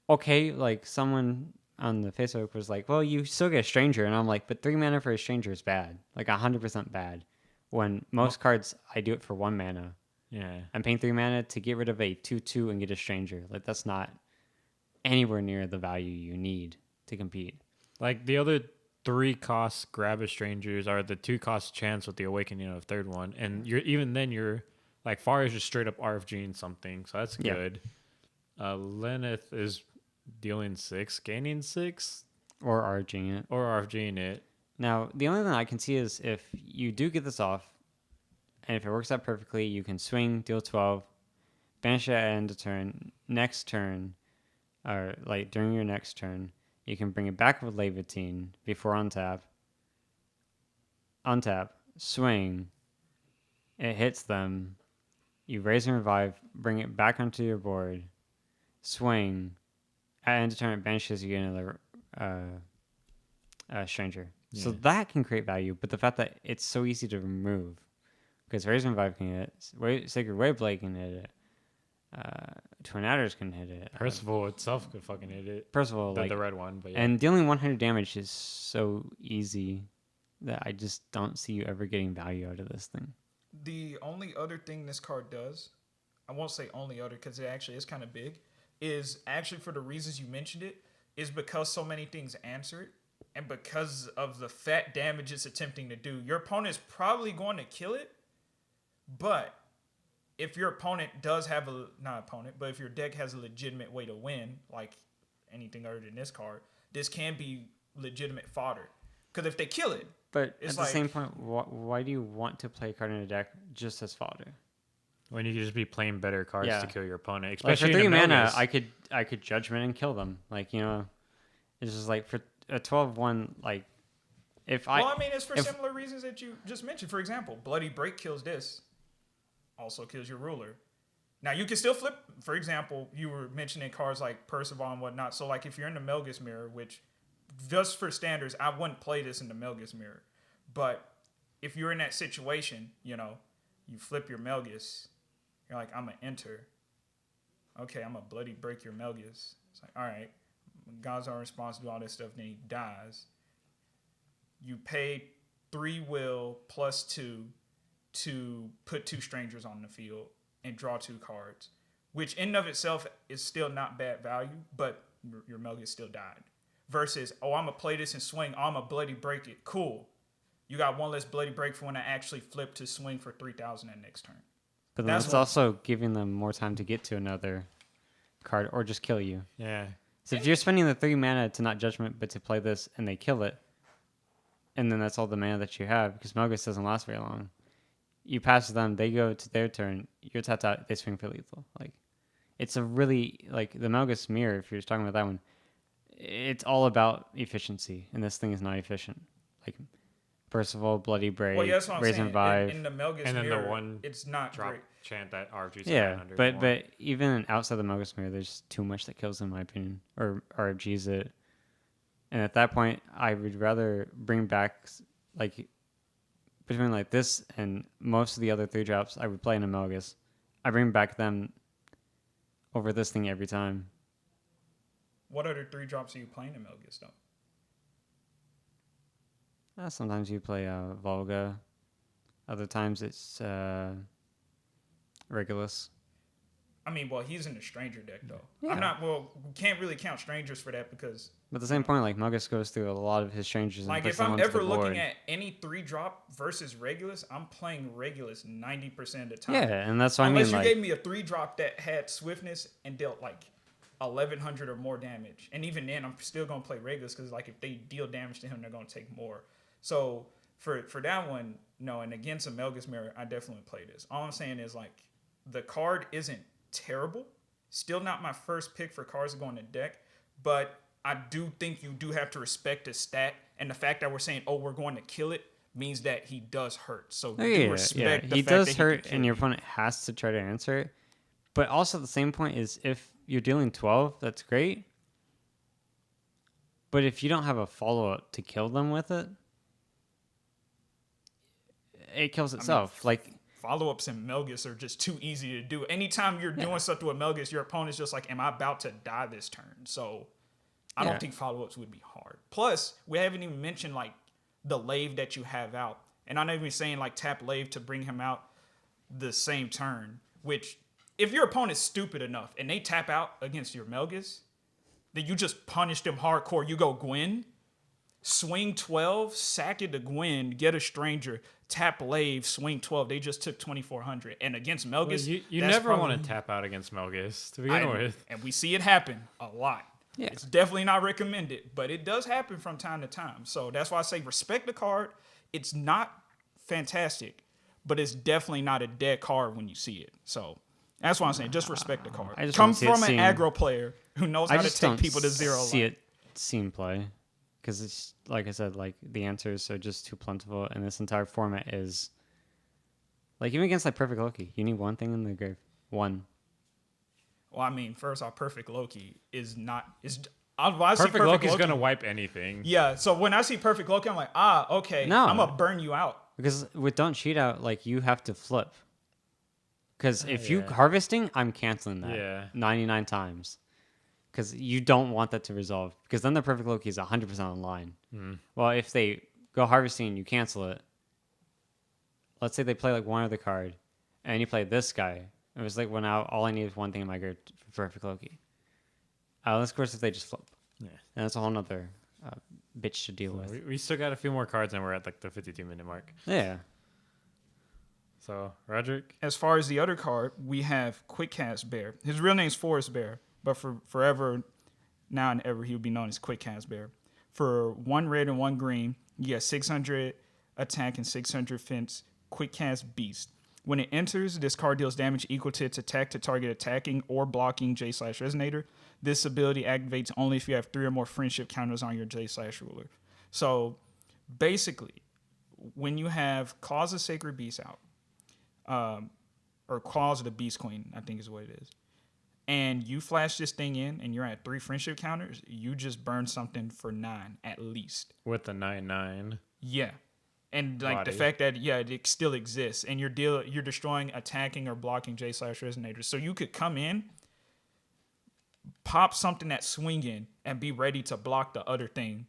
Okay, like someone on the Facebook was like, "Well, you still get a stranger," and I'm like, "But 3 mana for a stranger is bad, like 100% bad." When most cards, I do it for 1 mana. Yeah. I'm paying 3 mana to get rid of a 2/2 and get a stranger. Like that's not anywhere near the value you need to compete. Like the other 3 costs grab a strangers are the 2 cost chance with the awakening of third one, and you're like Farias just straight up RFGing something, so that's Yeah. good. Lenneth is dealing 6, gaining 6, Or RGing it. or RFGing it. Now, the only thing I can see is if you do get this off, and if it works out perfectly, you can swing, deal 12, banish it at end of turn. Next turn, or like during your next turn, you can bring it back with Levitine before untap. Untap, swing, it hits them. You raise and revive, bring it back onto your board, swing, at end of turn, it banishes you get another stranger. So Yeah. that can create value, but the fact that it's so easy to remove, because Raise and Revive can hit it, Sacred Waveblade can hit it, Twin Adders can hit it. Percival itself could fucking hit it. Percival, The red one, but yeah. and dealing 100 damage is so easy that I just don't see you ever getting value out of this thing. The only other thing this card does, I won't say only other because it actually is kind of big, is actually for the reasons you mentioned it, is because so many things answer it. And because of the fat damage it's attempting to do, your opponent's probably going to kill it. But if your opponent does have but if your deck has a legitimate way to win, like anything other than this card, this can be legitimate fodder. Because if they kill it, But it's at the same point, why do you want to play a card in a deck just as fodder? When you could just be playing better cards Yeah. to kill your opponent, Like especially for 3 in a mana, Melgus. I could Judgment and kill them. Like, you know, it's just like for a 12-1, like if it's for if- similar reasons that you just mentioned. For example, Bloody Break kills this, also kills your ruler. Now, you can still flip. For example, you were mentioning cards like Percival and whatnot. So, like, if you're in the Melgus Mirror, which just for standards, I wouldn't play this in the Melgus Mirror. But if you're in that situation, you know, you flip your Melgus. You're like, I'm going to enter. Okay, I'm going to Bloody Break your Melgus. It's like, all right. Gods are responsible to all this stuff. Then he dies. You pay 3 will plus 2 to put 2 strangers on the field and draw 2 cards, which in and of itself is still not bad value, but your Melgus still died. Versus, I'm going to play this and swing. I'm going to Bloody Break it. Cool. You got 1 less Bloody Break for when I actually flip to swing for 3,000 that next turn. but then that's it's what- also giving them more time to get to another card or just kill you. Yeah. So if you're spending the 3 mana to not Judgment, but to play this and they kill it, and then that's all the mana that you have, because Melgus doesn't last very long. You pass them, they go to their turn, you're tapped out, they swing for lethal. Like, it's a really, like, the Melgus Mirror, if you're just talking about that one, it's all about efficiency, and this thing is not efficient. Like, Percival, Bloody Break, Well, yeah, that's what I'm Raise saying. and Revive. In the Melgus And then the Mirror, one it's not Drop great. chant that RFG's Yeah, 900 but more. but even outside the Melgus Mirror, there's too much that kills, in my opinion, or RFGs it. And at that point, I would rather bring back, like, between like this and most of the other 3-drops I would play in Amogus, I bring back them over this thing every time. What other 3-drops are you playing in Melgus, though? Sometimes you play Volga. Other times it's Regulus. I mean, well, he's in the Stranger deck, though. Yeah. I'm not, well, we can't really count Strangers for that because... But at the same point, like, Mogus goes through a lot of his Strangers. Like, and puts if them I'm onto ever the board. looking at any 3-drop versus Regulus, I'm playing Regulus 90% of the time. Yeah, and that's what I mean. Unless you Like, gave me a 3-drop that had Swiftness and dealt, like, 1,100 or more damage. And even then, I'm still going to play Regulus because, like, if they deal damage to him, they're going to take more. So, for that one, no, and against a Melgus Mirror, I definitely play this. All I'm saying is, like, the card isn't terrible. Still not my first pick for cards that go in the deck, but I do think you do have to respect his stat. And the fact that we're saying, oh, we're going to kill it, means that he does hurt. So do respect the he fact does that hurt, he can and kill your you. opponent has to try to answer it. But also, at the same point, is if you're dealing 12, that's great. But if you don't have a follow-up to kill them with it, it kills itself. Like, Follow-ups in Melgus are just too easy to do. Anytime you're doing stuff to a Melgus, your opponent's just like, am I about to die this turn? So I Yeah. don't think follow-ups would be hard. Plus, we haven't even mentioned, like, the Lave that you have out. And I'm not even saying, like, tap Lave to bring him out the same turn, which, if your opponent's stupid enough and they tap out against your Melgus, then you just punish them hardcore. You go Gwyn, swing 12, sack it to Gwyn, get a Stranger, tap Lave, swing 12. They just took 2,400. And against Melgus, you that's never want probably- to tap out against Melgus to begin with. And we see it happen a lot. Yeah. It's definitely not recommended, but it does happen from time to time. So that's why I say respect the card. It's not fantastic, but it's definitely not a dead card when you see it. So that's why I'm saying just respect the card. I just Come don't see it from an seem- aggro player who knows I how to just take don't people to zero. see life. it seem play. Because it's, like I said, like, the answers are just too plentiful, and this entire format is... Like, even against, like, Perfect Loki, you need one thing in the grave. One. Well, I mean, first off, Perfect Loki is not... I see Perfect Loki's going to wipe anything. Yeah, so when I see Perfect Loki, I'm like, okay, No. I'm going to burn you out. Because with Don't Cheat Out, like, you have to flip. Because if you yeah. harvesting, I'm canceling that. Yeah. 99 times. Because you don't want that to resolve. Because then the Perfect Loki is 100% online. Well, if they go harvesting and you cancel it, let's say they play like one other card, and you play this guy. It was like, well, now all I need is one thing in my grave for Perfect Loki. Of course, if they just flip. Yeah. And that's a whole nother bitch to deal with. We still got a few more cards, and we're at like the 52-minute mark. Yeah. So, Roderick? As far as the other card, we have Quickcast Bear. His real name is Forest Bear, but for forever, now and ever, he'll be known as Quickcast Bear. For 1 red and 1 green, you get 600 attack and 600 fence Quickcast Beast. When it enters, this card deals damage equal to its attack to target attacking or blocking J/Resonator. This ability activates only if you have 3 or more friendship counters on your J/Ruler. So, basically, when you have Claws of Sacred Beast out, or Claws of the Beast Queen, I think is what it is, and you flash this thing in and you're at 3 friendship counters, you just burn something for 9 at least. With the 9/9. Yeah. And like the Body. fact that it still exists and you're destroying attacking or blocking J/Resonators. So you could come in, pop something that's swinging and be ready to block the other thing.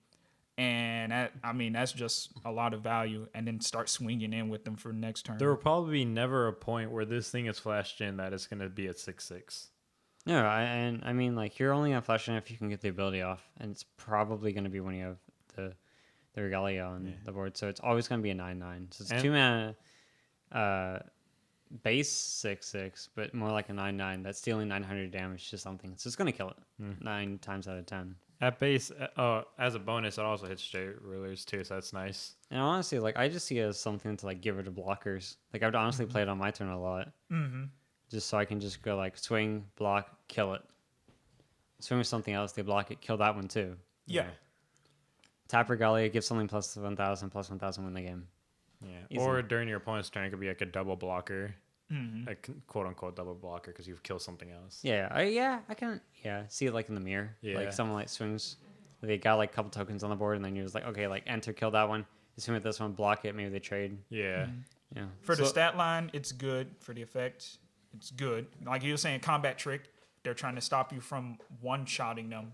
And that's just a lot of value, and then start swinging in with them for next turn. There will probably be never a point where this thing is flashed in that it's going to be at 6/6. No, I mean, like, you're only gonna flash in if you can get the ability off, and it's probably gonna be when you have the Regalia on the board. So it's always gonna be a 9/9. So it's 2 mana, base 6/6, but more like a 9/9 that's dealing 900 damage to something. So it's gonna kill it 9 times out of 10. At base, as a bonus, it also hits J-Rulers too, so that's nice. And honestly, like, I just see it as something to like give rid of blockers. Like, I would honestly play it on my turn a lot. Mm-hmm. Just so I can just go like swing, block, kill it. Swing with something else, they block it, kill that one too. Yeah. Tap Regalia, give something plus 1,000, win the game. Yeah. Easy. Or during your opponent's turn, it could be like a double blocker, Mm-hmm. a quote unquote double blocker, because you've killed something else. Yeah, I can see it like in the mirror. Yeah. Like someone like swings, they got like a couple tokens on the board, and then you're just like, okay, like enter, kill that one. Assuming with this one, block it, maybe they trade. Yeah. Yeah. For the stat line, it's good. For the effect, it's good. Like you were saying, combat trick, they're trying to stop you from one-shotting them.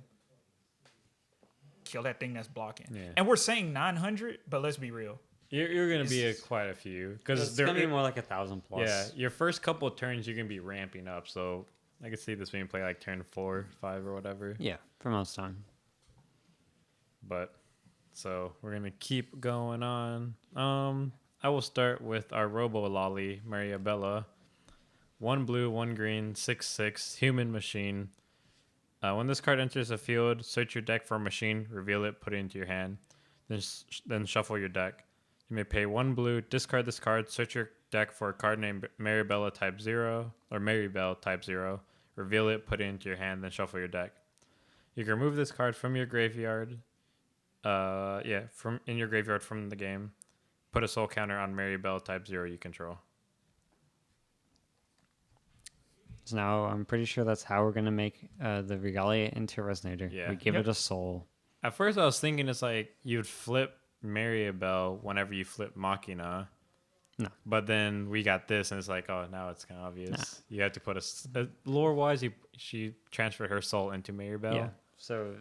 Kill that thing that's blocking. Yeah. And we're saying 900, but let's be real. You're going to be quite a few. Because It's going to be more like 1,000 plus. Yeah, your first couple of turns, you're going to be ramping up. So I can see this being played like turn 4, 5, or whatever. Yeah, for most time. But, so we're going to keep going on. I will start with our Robo Lolly, Marabella. 1 blue, 1 green, 6/6, human machine. When this card enters the field, search your deck for a machine, reveal it, put it into your hand, then shuffle your deck. You may pay 1 blue, discard this card, search your deck for a card named Marabella type 0 or Maribel type 0, reveal it, put it into your hand, then shuffle your deck. You can remove this card from your graveyard. From in your graveyard from the game. Put a soul counter on Maribel type 0 you control. So now I'm pretty sure that's how we're going to make the Regalia into a Resonator. Yeah. We give Yep. it a soul. At first I was thinking it's like you'd flip Maribel whenever you flip Machina. No. But then we got this and it's like, oh, now it's kind of obvious. You have to put lore-wise, she transferred her soul into Maribel. Yeah. So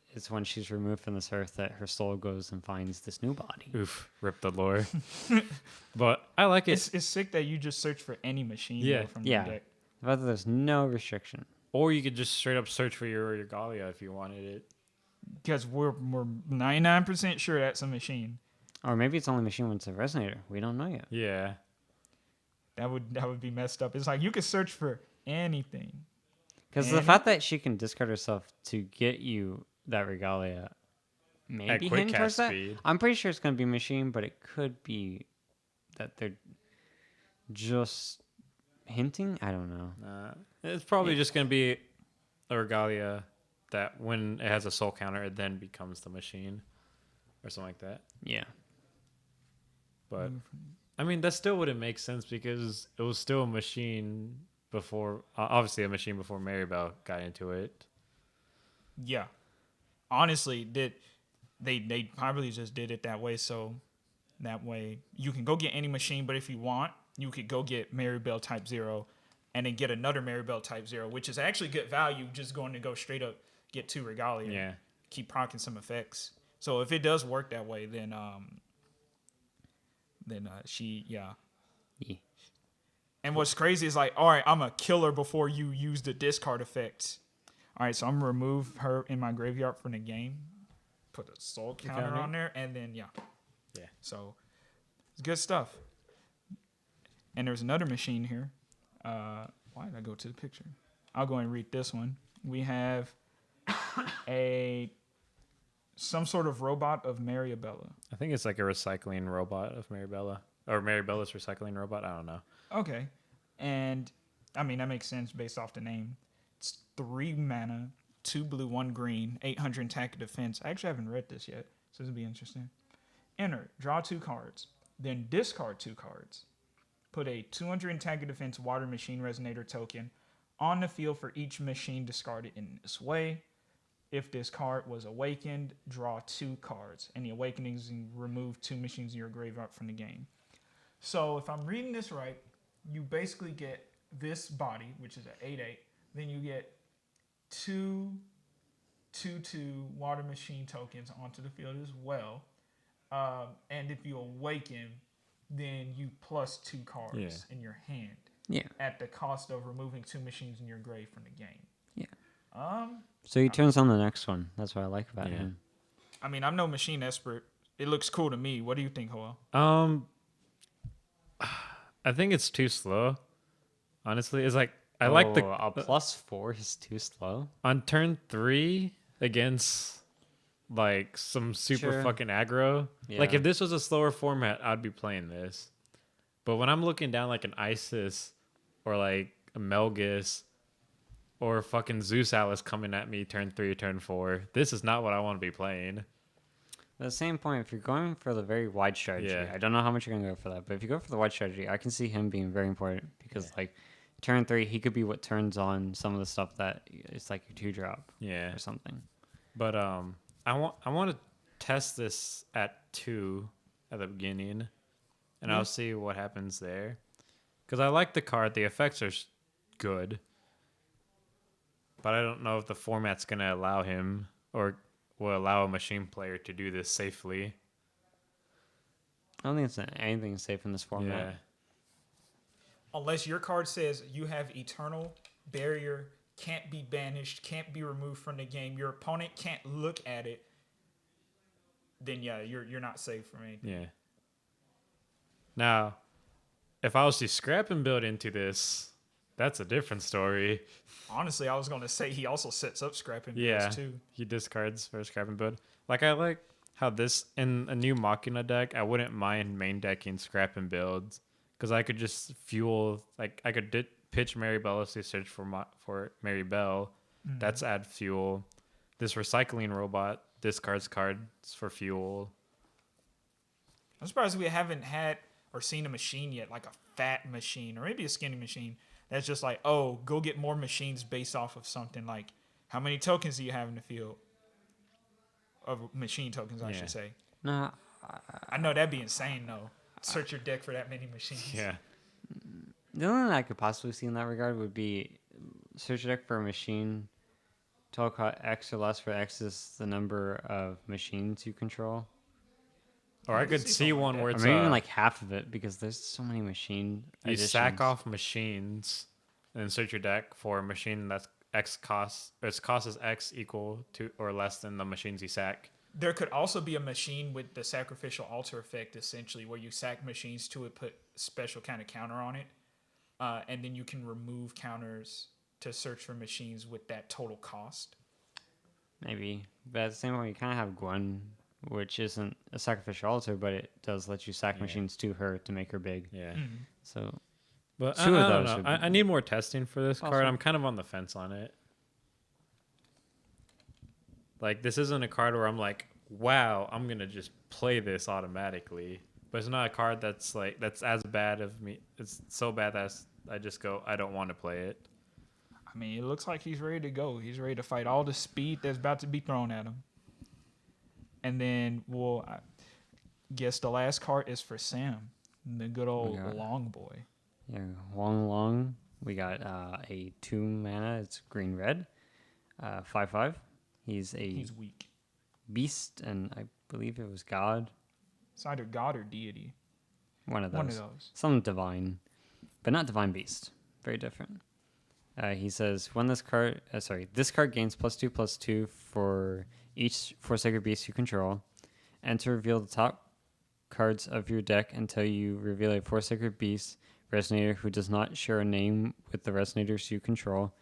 it's when she's removed from this earth that her soul goes and finds this new body. Oof, rip the lore. But I like it. It's sick that you just search for any machine Yeah. from Yeah. the deck. But there's no restriction. Or you could just straight up search for your Regalia if you wanted it. Because we're 99% sure that's a machine. Or maybe it's only machine when it's a Resonator. We don't know yet. Yeah. That would be messed up. It's like you could search for anything. Because the fact that she can discard herself to get you that Regalia maybe hinting Quickcast towards that. speed. I'm pretty sure it's going to be machine, but it could be that they're just hinting. I don't know. It's probably just going to be a Regalia that when it has a soul counter, it then becomes the machine or something like that. Yeah. But, I mean, that still wouldn't make sense because it was still a machine before, obviously a machine before Maribel got into it. Yeah. Honestly, they probably just did it that way so that way you can go get any machine, but if you want, you could go get Maribel type 0 and then get another Maribel type 0, which is actually good value, just going to go straight up get 2 Regalia. Yeah. Keep proccing some effects. So if it does work that way, then she. Yeah. And what's crazy is like, all right, I'm a killer before you use the discard effect. All right, so I'm gonna remove her in my graveyard from the game, put a soul counter on there, and then yeah. So it's good stuff. And there's another machine here. Why did I go to the picture? I'll go and read this one. We have some sort of robot of Marabella. I think it's like a recycling robot of Marabella. Or Marabella's recycling robot. I don't know. Okay. And, I mean, that makes sense based off the name. It's 3 mana, 2 blue, 1 green, 800 attack and defense. I actually haven't read this yet, so this will be interesting. Enter. Draw 2 cards. Then discard 2 cards. Put a 200 attack and defense water machine resonator token on the field for each machine discarded in this way. If this card was awakened, draw 2 cards. Any awakenings, remove 2 machines in your graveyard from the game. So if I'm reading this right, you basically get this body, which is an 8/8. Then you get 2 water machine tokens onto the field as well. And if you awaken, then you plus 2 cards in your hand. Yeah. At the cost of removing 2 machines in your grave from the game. Yeah. So he turns on the next one. That's what I like about him. I mean, I'm no machine expert. It looks cool to me. What do you think, Joel? I think it's too slow. Honestly, it's like I like the a +4 is too slow. on turn 3 against like some super fucking aggro. Like Yeah. if this was a slower format, I'd be playing this. But when I'm looking down like an Isis or like a Melgus or fucking Zeus Alice coming at me turn 3 or turn 4, this is not what I want to be playing. At the same point, if you're going for the very wide strategy, I don't know how much you're going to go for that, but if you go for the wide strategy, I can see him being very important because, like, turn 3, he could be what turns on some of the stuff that it's like a 2-drop Yeah. or something. But I want to test this at 2 at the beginning, and I'll see what happens there. Because I like the card. The effects are good. But I don't know if the format's going to allow him or will allow a machine player to do this safely. I don't think it's anything safe in this format. Yeah. Unless your card says you have eternal barrier, can't be banished, can't be removed from the game, your opponent can't look at it, then yeah, you're not safe from anything. Yeah. Now, if I was to scrap and build into this, that's a different story. Honestly, I was going to say he also sets up scrapping Yeah. builds too. He discards for scrap and build. Like, I like how this, in a new Machina deck, I wouldn't mind main decking scrap and builds. Because I could just fuel, like, I could pitch Marabella to search for Marabelle. That's add fuel. This recycling robot discards cards for fuel. I'm surprised we haven't had or seen a machine yet, like a fat machine or maybe a skinny machine. That's just like, oh, go get more machines based off of something. Like, how many tokens do you have in the field? Of machine tokens, I should say. No, I know that'd be insane, though. Search your deck for that many machines. Yeah. the only thing I could possibly see in that regard would be search your deck for a machine. Total cost X or less, for X is the number of machines you control. Or I could see see something like one that. where Or it's maybe even like half of it, because there's so many machine you additions. sack off machines and then search your deck for a machine that's X cost, or its cost is X equal to or less than the machines you sack. There could also be a machine with the sacrificial altar effect, essentially, where you sack machines to it, put special kind of counter on it, and then you can remove counters to search for machines with that total cost. Maybe. But at the same time, you kind of have Gwen, which isn't a sacrificial altar, but it does let you sack machines to her to make her big. Yeah. So But Two I of don't those know. would I need more testing for this card. Awesome. I'm kind of on the fence on it. Like, this isn't a card where I'm like, wow, I'm going to just play this automatically. But it's not a card that's like, that's as bad of me. It's so bad that I just go, I don't want to play it. I mean, it looks like he's ready to go. He's ready to fight all the speed that's about to be thrown at him. And then, well, I guess the last card is for Sam, the good old long boy. yeah, Long. We got a 2 mana. It's green red, 5/5. He's weak. beast, and I believe it was god. It's either god or deity. One of those. One of those. Some divine, but not divine beast. Very different. He says when this card, this card gains +2/+2 for each 4 sacred beasts you control, and to reveal the top cards of your deck until you reveal a 4 sacred beast resonator who does not share a name with the resonators you control.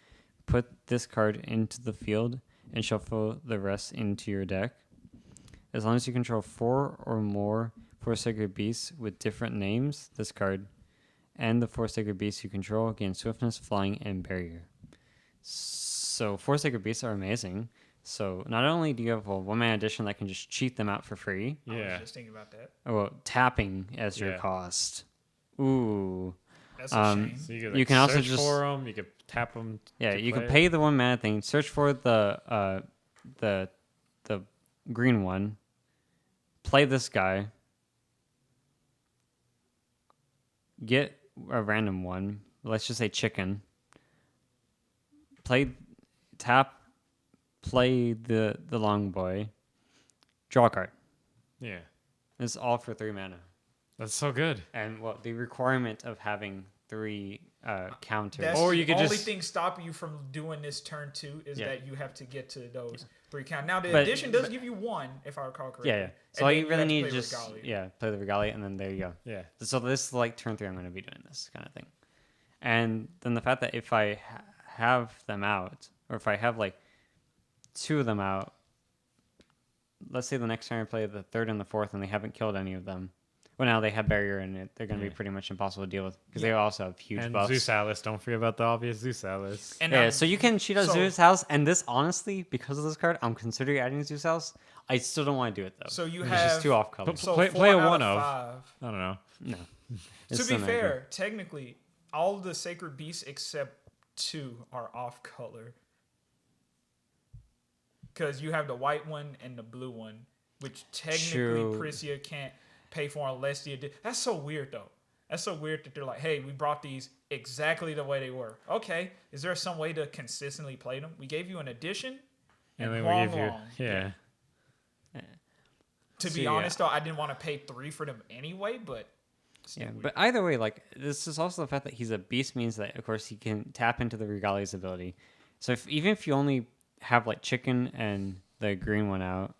Put this card into the field and shuffle the rest into your deck. As long as you control 4 or more 4 sacred beasts with different names, this card and the 4 sacred beasts you control gain swiftness, flying, and barrier. So 4 sacred beasts are amazing. So not only do you have a 1-mana addition that can just cheat them out for free, I Yeah. was just thinking about that. well, tapping as your Yeah. cost. Ooh. That's a shame. So you, You can also search just- for them. You could tap them. Yeah, you can pay the 1 mana thing, search for the green one, play this guy, get a random one, let's just say chicken, play the long boy, draw a card. Yeah. It's all for 3 mana. That's so good. And the requirement of having 3 counters. That's Or the you could only just- thing stopping you from doing this turn 2 is Yeah. that you have to get to those 3 count. Now the But- addition does give you 1, if I recall correctly. Yeah. So And all then you really have need play to just Regalia. play the regalia, and then there you go. Yeah. So this is like turn 3. I'm going to be doing this kind of thing, and then the fact that if I have them out, or if I have like 2 of them out, let's say the next time I play the 3rd and the 4th, and they haven't killed any of them. Well, now they have barrier in it. They're going to be pretty much impossible to deal with because they also have huge And buffs. Zeus Alice. Don't forget about the obvious Zeus Alice. And Yeah, so you can cheat out so- Zeus House, and this honestly, because of this card, I'm considering adding Zeus House. I still don't want to do it though. So you it's have just too off color. so Play 4 a out one of of. 5. I don't know. No. To It's be still not good. fair, technically, all the sacred beasts except 2 are off color. Because you have the white one and the blue one, which technically True. Imprecision can't. pay for them less. That's so weird, though. That's so weird that they're like, hey, we brought these exactly the way they were. Okay, is there some way to consistently play them? We gave you an edition and then Huang we gave you Long. yeah. To be honest, though, I didn't want to pay 3 for them anyway, but yeah. But either way, like this is also the fact that he's a beast means that of course he can tap into the Regalia's ability. So even if you only have like chicken and the green one out,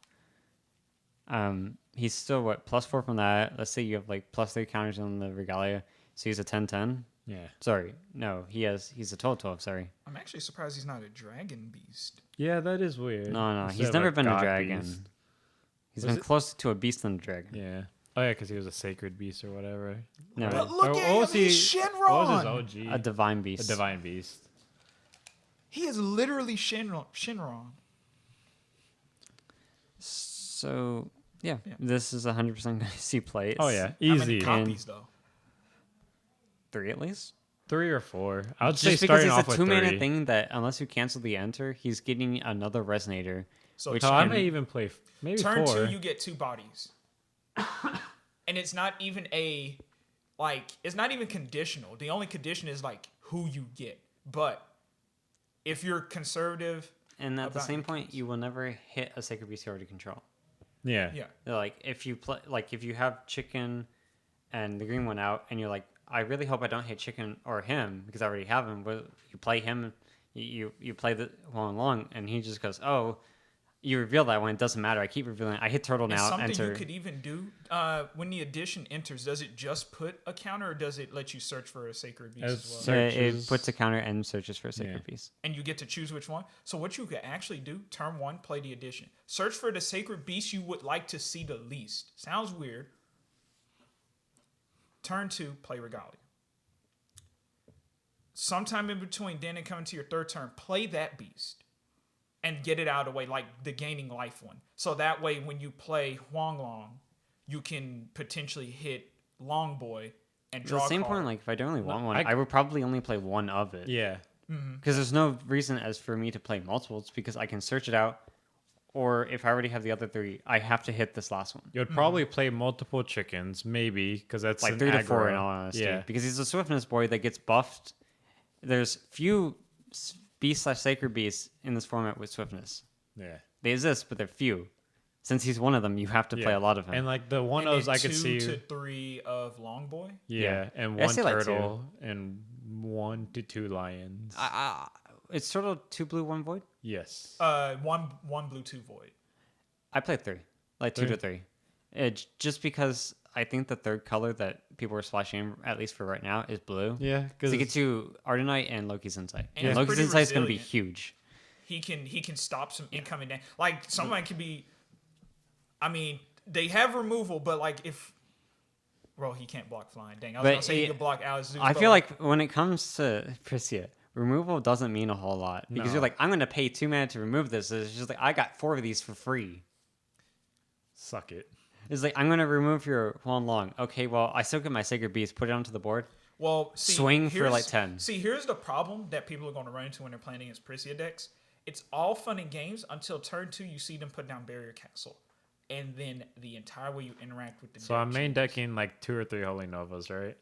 he's still what +4 from that. Let's say you have like +3 counters on the Regalia, so he's a 10/10. Yeah. Sorry, no, he's a 12/12. Sorry. I'm actually surprised he's not a dragon beast. Yeah, that is weird. No, Instead he's of never been a god dragon. beast. He's Was been it- closer to a beast than a dragon. Yeah. Oh yeah, because he was a sacred beast or whatever. No, But look Or at what was him, he's he- Shenron. What was his OG? a divine beast. A divine beast. He is literally Shenron. So yeah, Yeah. this is 100% going to see plays. Oh yeah, How many easy. copies, though? 3 at least. 3 or 4. I would say Just because starting it's off a with 2-mana 3. thing that unless you cancel the enter, he's getting another resonator. So Which So I can- may even play maybe turn 4. 2, you get 2 bodies. And it's not even it's not even conditional. The only condition is like who you get. But if you're conservative, And at the about same your point, keys. you will never hit a sacred beast you already control. Yeah. yeah. Like if you play, like if you have chicken and the green one out, and you're like, I really hope I don't hit chicken or him because I already have him. But you play him, you play the long, and he just goes, oh, you reveal that one. It doesn't matter. I keep revealing. I hit turtle And now. something Enter. you could even do when the addition enters, does it just put a counter or does it let you search for a sacred beast as well? So it searches- puts a counter and searches for a sacred Yeah. beast. And you get to choose which one. So what you could actually do, turn 1, play the addition. Search for the sacred beast you would like to see the least. Sounds weird. Turn 2, play Regalia. Sometime in between then and coming to your 3rd turn, play that beast. And get it out of the way, like the gaining life one. So that way when you play Huang Long, you can potentially hit Long Boy and At draw the a same card. point, like if I don't only want one, I- I would probably only play one of it. Yeah. Because there's no reason as for me to play multiples because I can search it out, or if I already have the other 3, I have to hit this last one. You would probably play multiple chickens, maybe, because that's Like an 3 to 4 in aggro. all honesty. Yeah. Because he's a swiftness boy that gets buffed. There's few beast/sacred beasts in this format with swiftness. Yeah. They exist, but they're few. Since he's one of them, you have to play a lot of him. And like the one And of those then I could 2 see. to 3 of Long Boy. Yeah, and I one say like 2. turtle and 1 to 2 lions. It's sort of 2 blue, 1 void. Yes. One blue, 2 void. I played 3, like 2 to 3. Just because I think the third color that people are splashing in, at least for right now, is blue. Yeah, because To get to Ardenite and Loki's Insight. And And it's Loki's pretty Insight is going to be resilient. huge. He can stop some incoming damage. Like someone can be. I mean, they have removal, but like if. Well, he can't block flying. Dang, I was But gonna say he he- could block Alex Zeus. I but, feel like when it comes to Prisia, removal doesn't mean a whole lot. Because No. you're like, I'm going to pay 2 mana to remove this. It's just like, I got 4 of these for free. suck it. It's like, I'm going to remove your Huan Long. Okay, well, I still get my Sacred Beast, put it onto the board. well, see, swing for, here's- like, 10. See, here's the problem that people are going to run into when they're playing against Prisia decks. It's all fun and games until turn 2. You see them put down Barrier Castle, and then the entire way you interact with the. So deck I'm main changes. decking like 2 or 3 Holy Novas, right?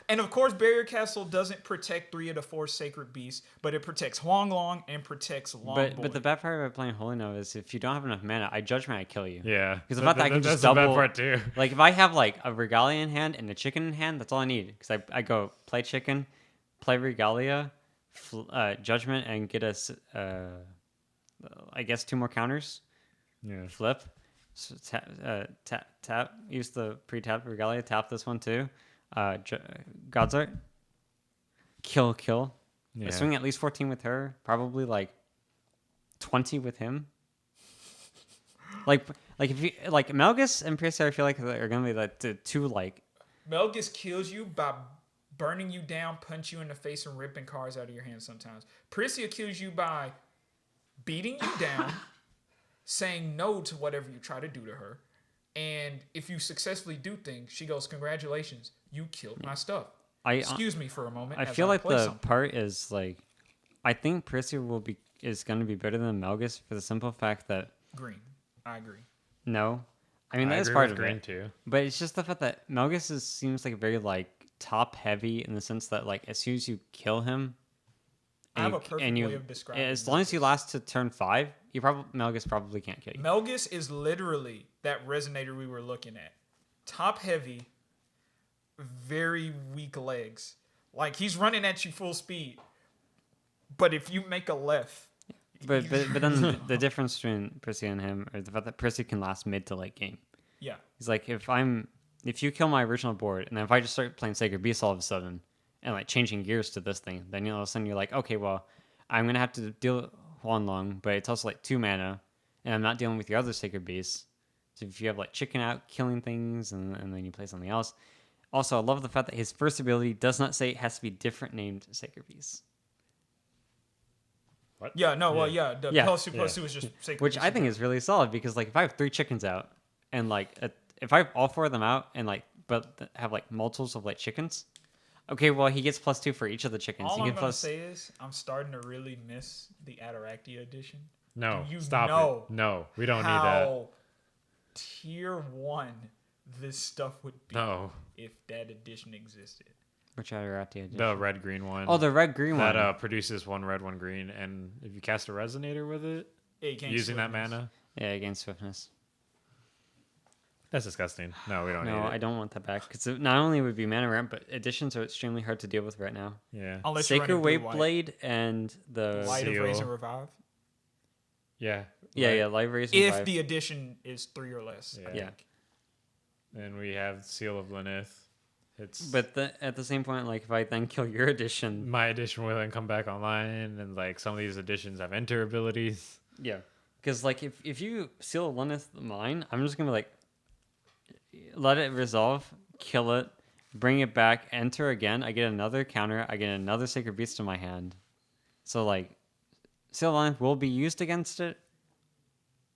And of course, Barrier Castle doesn't protect 3 of the 4 sacred beasts, but it protects Huang Long and protects Long Boy. But the bad part about playing Holy Nova is if you don't have enough mana, I Judgment, I kill you. Yeah. Because the fact that I can that's just the bad double. part too. Like, if I have, like, a Regalia in hand and a chicken in hand, that's all I need. Because I go play chicken, play Regalia, Judgment, and get us, I guess, 2 more counters. Yeah. Flip. So tap. Use the pre-tapped Regalia. Tap this one too. God's Art. Kill. Yeah. Swing at least 14 with her. Probably like 20 with him. Like if you like Melgus and Prisia, I feel like are gonna be like the 2 like. Melgus kills you by burning you down, punch you in the face, and ripping cards out of your hand sometimes. Prisia kills you by beating you down, saying no to whatever you try to do to her. And if you successfully do things, she goes, "Congratulations, you killed my stuff." Excuse me for a moment. I as feel like play the something. part is like, I think Prisia is going to be better than Melgus for the simple fact that Green. I agree. no, I mean, I that is agree part with of green it. too. But it's just the fact that Melgus seems like very like top heavy in the sense that like as soon as you kill him, I have a perfect way of describing as long as you Melgus. last to turn 5, Melgus probably can't kill you. Melgus is literally that resonator we were looking at. Top heavy, very weak legs. Like he's running at you full speed. But if you make a left, But then the difference between Percy and him is the fact that Percy can last mid to late game. yeah. He's like if you kill my original board and then if I just start playing Sacred Beast all of a sudden and like changing gears to this thing, then all of a sudden you're like, okay, well, I'm gonna have to deal Huanlong, but it's also like 2 mana, and I'm not dealing with your other Sacred Beasts. So if you have like chicken out killing things and then you play something else. Also, I love the fact that his first ability does not say it has to be different named Sacred Beasts. What? Yeah, no, well, yeah. The Yeah. plus 2 was just Sacred Which Beast I think is really solid because like if I have 3 chickens out and like if I have all 4 of them out and like but have like multiples of like chickens, okay, well he gets +2 for each of the chickens. All he I'm gets gonna say is I'm starting to really miss the Ataraxia edition. No, Do you stop know it. No, we don't need that. How tier 1 this stuff would be No, if that edition existed. Which Adarati edition? the red green one. Oh, the red green one. that produces 1 red, 1 green, and if you cast a resonator with it, It gains using that swiftness. mana, Yeah, against swiftness. that's disgusting. No, we don't No, need I it. don't want that back because not only would it be mana ramp, but additions are extremely hard to deal with right now. Yeah, Unless you're Sacred running Wave blue-white. Blade and the Light of Seal. Raise and Revive. yeah, yeah, Live Raise. If Revive. the edition is 3 or less. I Yeah. think. And we have Seal of Lyneth. It's But at the same point, like if I then kill your edition, my edition will then come back online, and like some of these editions have enter abilities. yeah, because like if you seal Lyneth mine, I'm just gonna like let it resolve, kill it, bring it back, enter again. I get another counter. I get another Sacred Beast in my hand. So like, seal Lyneth will be used against it,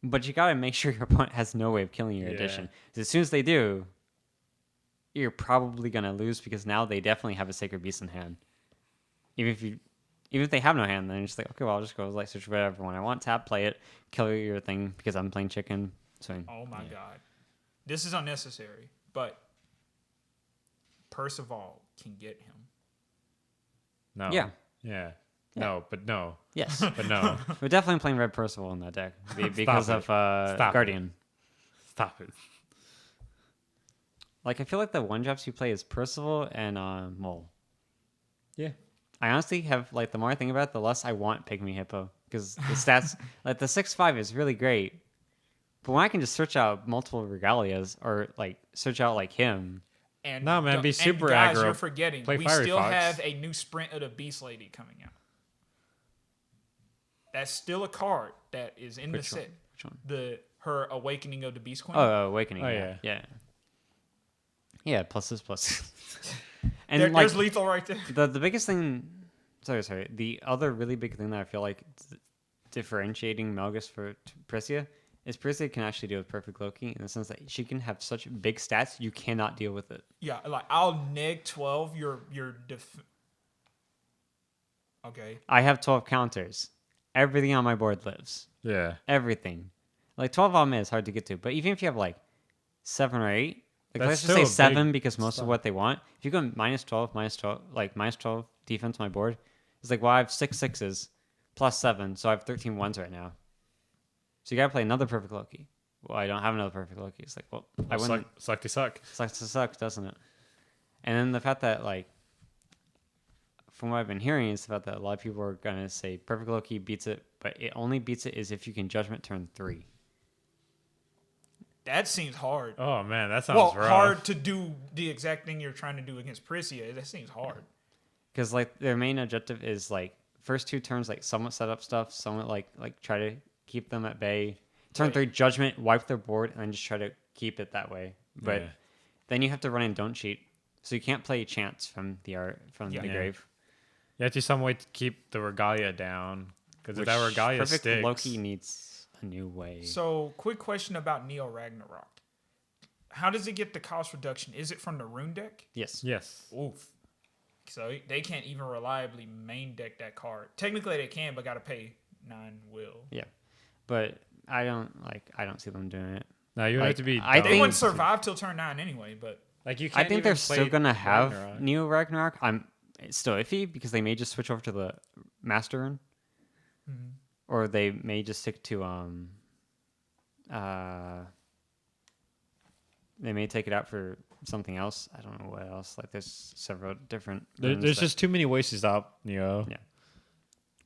but you gotta make sure your opponent has no way of killing your Yeah. edition. 'Cause as soon as they do, you're probably gonna lose because now they definitely have a Sacred Beast in hand. Even if they have no hand, then you're just like, okay, well, I'll just go like search whatever one I want, tap, play it, kill your thing because I'm playing chicken. So Oh my god. This is unnecessary, but Percival can get him. No. Yeah. Yeah. No, but no. yes, But no. we're definitely playing Red Percival in that deck because it. of Stop it. Guardian. Stop it. Like I feel like the one drops you play is Percival and Mole. Yeah. I honestly have like the more I think about it, the less I want Pygmy Hippo because the stats like the 6/5 is really great, but when I can just search out multiple Regalias or like search out like him, And No, man, be and super guys, aggro. You're forgetting. Play we Fiery still Fox. have a new Sprint of the Beast Lady coming out. That's still a card that is in Which the one? set. Which one? Her Awakening of the Beast Queen. Oh, Awakening. Oh, yeah. yeah. Yeah, pluses. And There- like there's lethal right there. the biggest thing, sorry. The other really big thing that I feel like differentiating Melgus for Priscia is Priscia can actually deal with Perfect Loki in the sense that she can have such big stats you cannot deal with it. Yeah, like I'll neg 12 your Okay. I have 12 counters. Everything on my board lives. Yeah. Everything. Like 12 on me is hard to get to, but even if you have like 7 or 8, like That's let's just say still a 7 big because most of sum. what they want. If you go -12, like -12 defense on my board, it's like, well, I have 6 6s plus 7, so I have 13 1s right now. So you gotta play another Perfect Loki. Well, I don't have another Perfect Loki. It's like, well, I wouldn't. Suck to suck. Sucks to suck, doesn't it? And then the fact that, like, from what I've been hearing, is the fact that a lot of people are gonna say Perfect Loki beats it, but it only beats it is if you can Judgment turn 3. That seems hard. Oh man, that sounds Well, rough. hard to do the exact thing you're trying to do against Priscia. That seems hard. Because like their main objective is like first 2 turns like somewhat set up stuff, somewhat like try to keep them at bay. Turn Right. 3 Judgment, wipe their board, and then just try to keep it that way. But Yeah. then you have to run in Don't Cheat, so you can't play Chance from the the Yeah. grave. You have to some way to keep the regalia down, because if that Which regalia Perfect sticks, Loki needs a new way. So, quick question about Neo Ragnarok. How does it get the cost reduction? Is it from the rune deck? Yes. yes, Oof. So they can't even reliably main deck that card. Technically they can, but gotta pay 9 will. Yeah. But I don't see them doing it. Now you would have to be. I They think- wouldn't survive till turn 9 anyway, but Like you I can't think even they're play still gonna have Ragnarok. Neo Ragnarok. It's still iffy because they may just switch over to the Master Rune, or they may just stick to they may take it out for something else. I don't know what else. Like there's several different. runes There's that- just too many ways to stop Neo. Yeah.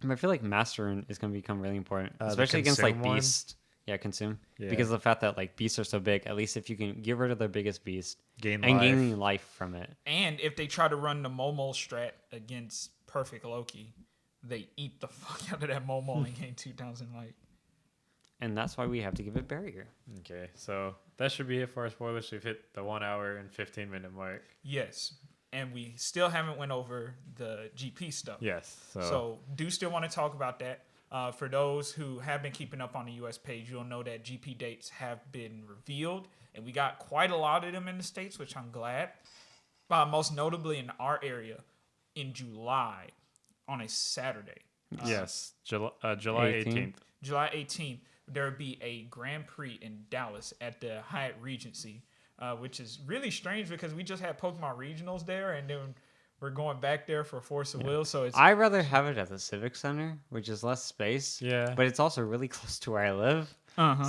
But I feel like Master Rune is going to become really important, The especially against like Consume one? Beast. Yeah, Consume. Yeah. Because of the fact that like beasts are so big, at least if you can get rid of their biggest beast Gain and life. gaining life from it. and if they try to run the Momo strat against Perfect Loki, they eat the fuck out of that Momo and gain 2,000 life. And that's why we have to give it barrier. Okay, so that should be it for our spoilers. We've hit the 1 hour and 15-minute mark. Yes, and we still haven't went over the GP stuff. Yes. So do still want to talk about that. For those who have been keeping up on the U.S. page, you'll know that GP dates have been revealed, and we got quite a lot of them in the States, which I'm glad. Most notably in our area in July on a Saturday. yes, July 18th. 18th. July 18th, there will be a Grand Prix in Dallas at the Hyatt Regency, which is really strange because we just had Pokemon Regionals there, and then we're going back there for Force of Will. So it's I'd rather have it at the Civic Center, which is less space. Yeah. But it's also really close to where I live.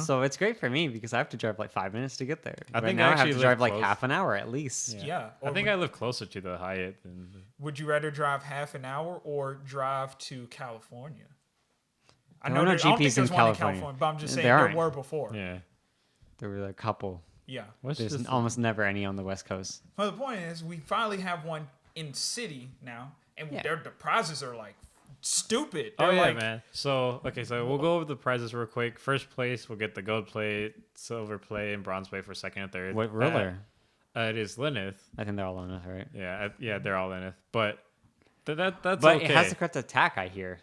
So it's great for me because I have to drive like 5 minutes to get there. I Right think now I I have actually to live drive like close. half an hour at least. yeah. I Or think I live closer to the Hyatt than. would you rather drive half an hour or drive to California? I There are no I don't think GPs in there's one in California. California, but I'm just saying There there aren't. were before. Yeah. There were a couple. Yeah. What's There's this? almost never any on the West Coast. Well, the point is, we finally have one in city now, and Yeah. the prizes are like stupid. Oh They're yeah, like, man. So so we'll go over the prizes real quick. First place, we'll get the gold plate, silver plate, and bronze plate for second and third. What ruler? It is Lyneth. I think they're all on it, right? Yeah, they're all Lyneth. But that's But okay. it has the correct attack, I hear.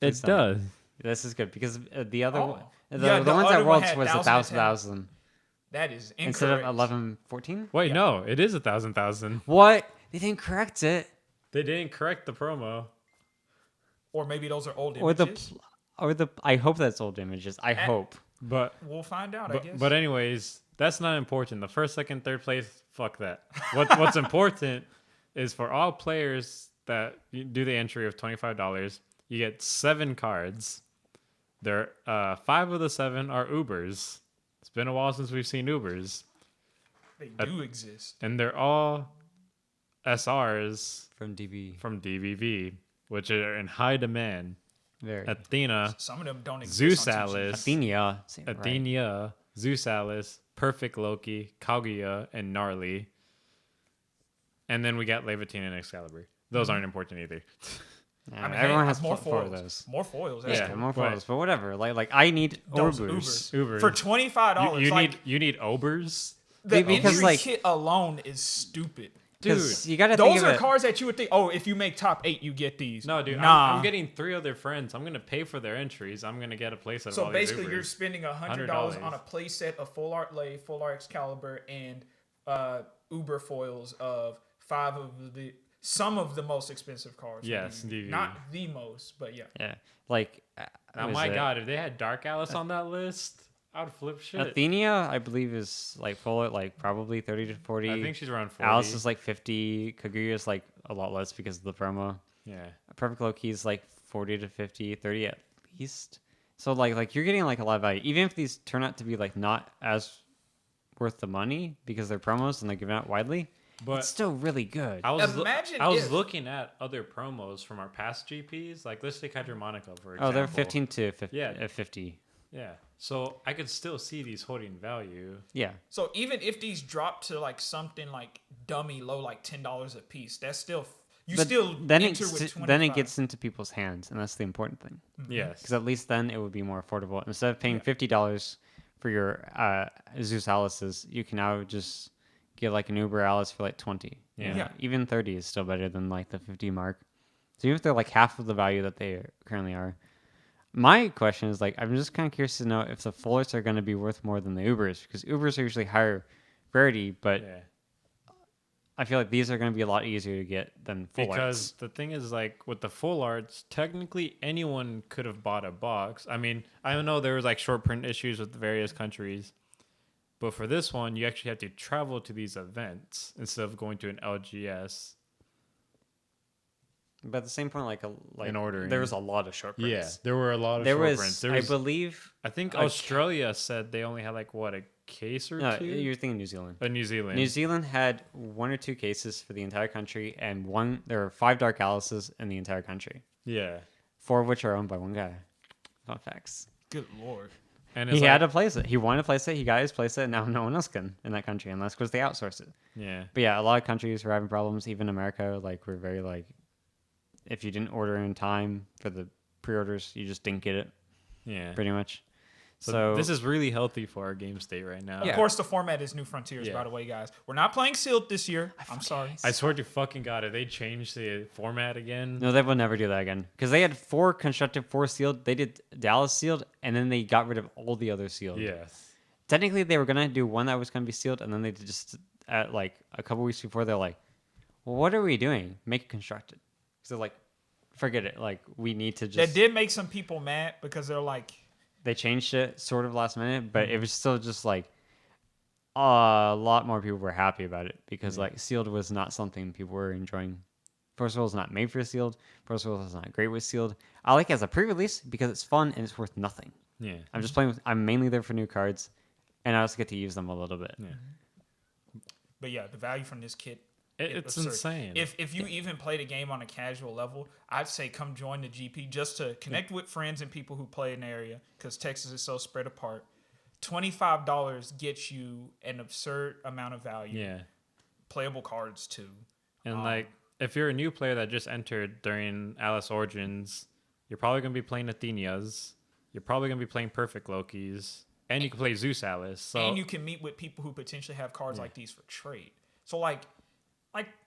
It does. This is good because the other Oh. one, Yeah, the the ones other at one Worlds had was 1,000. 1,000 that is incorrect. instead of 11,14. Wait, Yeah. no, it is 1,000. What? They didn't correct it. They didn't correct the promo. Or maybe those are old Or images. I hope that's old images. I hope. But We'll find out, I guess. but anyways, that's not important. The first, second, third place, fuck that. What's important is for all players that do the entry of $25, you get 7 cards. There, 5 of the 7 are Ubers. It's been a while since we've seen Ubers, they do exist. and they're all SRs From DB. from DVV, which are in high demand. Very. Athena, Some of them don't exist. Zeus on Team Alice, Athenia. Say it right. Athenia, Zeus Alice, Perfect Loki, Kaguya, and Gnarly. And then we got Leviatine and Excalibur. Those aren't important either. Yeah, I mean, everyone hey, has more four foils. of those. More foils. That's Yeah. cool. More but- foils, but whatever. Like I need Those Ubers. Ubers. For $25. You like, need Obers? the because, injury like- kit alone is stupid. Dude, Because you got to think Those of are it. cards that you would think, oh, if you make top 8, you get these. no, dude. Nah. I'm getting 3 of their friends. I'm going to pay for their entries. I'm going to get a playset of So all these basically, you're Ubers. spending $100 $100. on a play set of full art Lay, full art Excalibur, and Uber foils of 5 of some of the most expensive cards. Yes, Maybe. DV. Not the most, but yeah. Yeah. Like. Oh what my is it? god, if they had Dark Alice on that list, I would flip shit. Athenia, I believe, is like full at like probably 30 to 40. I think she's around 40. Alice is like 50. Kaguya is like a lot less because of the promo. Yeah. Perfect Loki is like 40 to 50, 30 at least. So like you're getting like a lot of value. Even if these turn out to be like not as worth the money because they're promos and they're given out widely, But it's still really good. I was Imagine I was if- looking at other promos from our past GPs. Like let's take Hydromonica for example. Oh, they're 15 to 50. Yeah. 50. Yeah. So I could still see these holding value. Yeah. So even if these drop to like something like dummy low, like $10 a piece, that's still you But still then enter with 25. then it gets into people's hands, and that's the important thing. Yes. Because at least then it would be more affordable. Instead of paying $50 for your Zeus Alice's, you can now just get like an Uber Alice for like 20. Yeah. Yeah. Even 30 is still better than like the 50 mark. So even if they're like half of the value that they currently are. My question is like, I'm just kind of curious to know if the full arts are going to be worth more than the Ubers, because Ubers are usually higher rarity, but Yeah. I feel like these are going to be a lot easier to get than full Because arts. the thing is, like, with the full arts, technically anyone could have bought a box. I mean, I don't know, there was like short print issues with various countries. But for this one, you actually have to travel to these events instead of going to an LGS. But at the same point, In ordering. there was a lot of short prints. Yeah, there were a lot of There short was, prints. There I was, believe. I think a Australia said they only had like what, a case or No, two? you're thinking New Zealand. New Zealand. New Zealand had 1 or 2 cases for the entire country, and there were 5 Dark Alices in the entire country, Yeah. 4 of which are owned by one guy. Fun facts. Good lord. And He it's had like, to place it. He wanted to place it. He got his place it, and now no one else can in that country unless because they outsource it. yeah. But yeah, a lot of countries were having problems. Even America, like, we're very like, if you didn't order in time for the pre-orders, you just didn't get it. Yeah. Pretty much. So So this is really healthy for our game state right now. Of Yeah. course, the format is New Frontiers, Yeah. by the way, guys. We're not playing sealed this year. I'm sorry. I swear to fucking God, if they change the format again, no, they will never do that again because they had 4 constructed, 4 sealed. They did Dallas sealed, and then they got rid of all the other sealed. yes. Technically, they were gonna do one that was gonna be sealed, and then they just at like a couple weeks before they're like, well, "What are we doing? Make it constructed." So like, forget it. Like we need to That just. did make some people mad because they're like, They changed it sort of last minute, but it was still just like a lot more people were happy about it because like sealed was not something people were enjoying. First of all, it's not made for sealed. First of all, it's not great with sealed. I like it as a pre-release because it's fun and it's worth nothing. Yeah. I'm just playing with. I'm mainly there for new cards, and I also get to use them a little bit. Yeah. but yeah, the value from this kit. It's absurd. insane. If you even play the game on a casual level, I'd say come join the GP just to connect with friends and people who play in the area because Texas is so spread apart. $25 gets you an absurd amount of value. yeah. Playable cards too. And like, if you're a new player that just entered during Alice Origins, you're probably gonna be playing Athenias. You're probably gonna be playing Perfect Lokis, and you can play Zeus Alice. So And you can meet with people who potentially have cards like these for trade. So like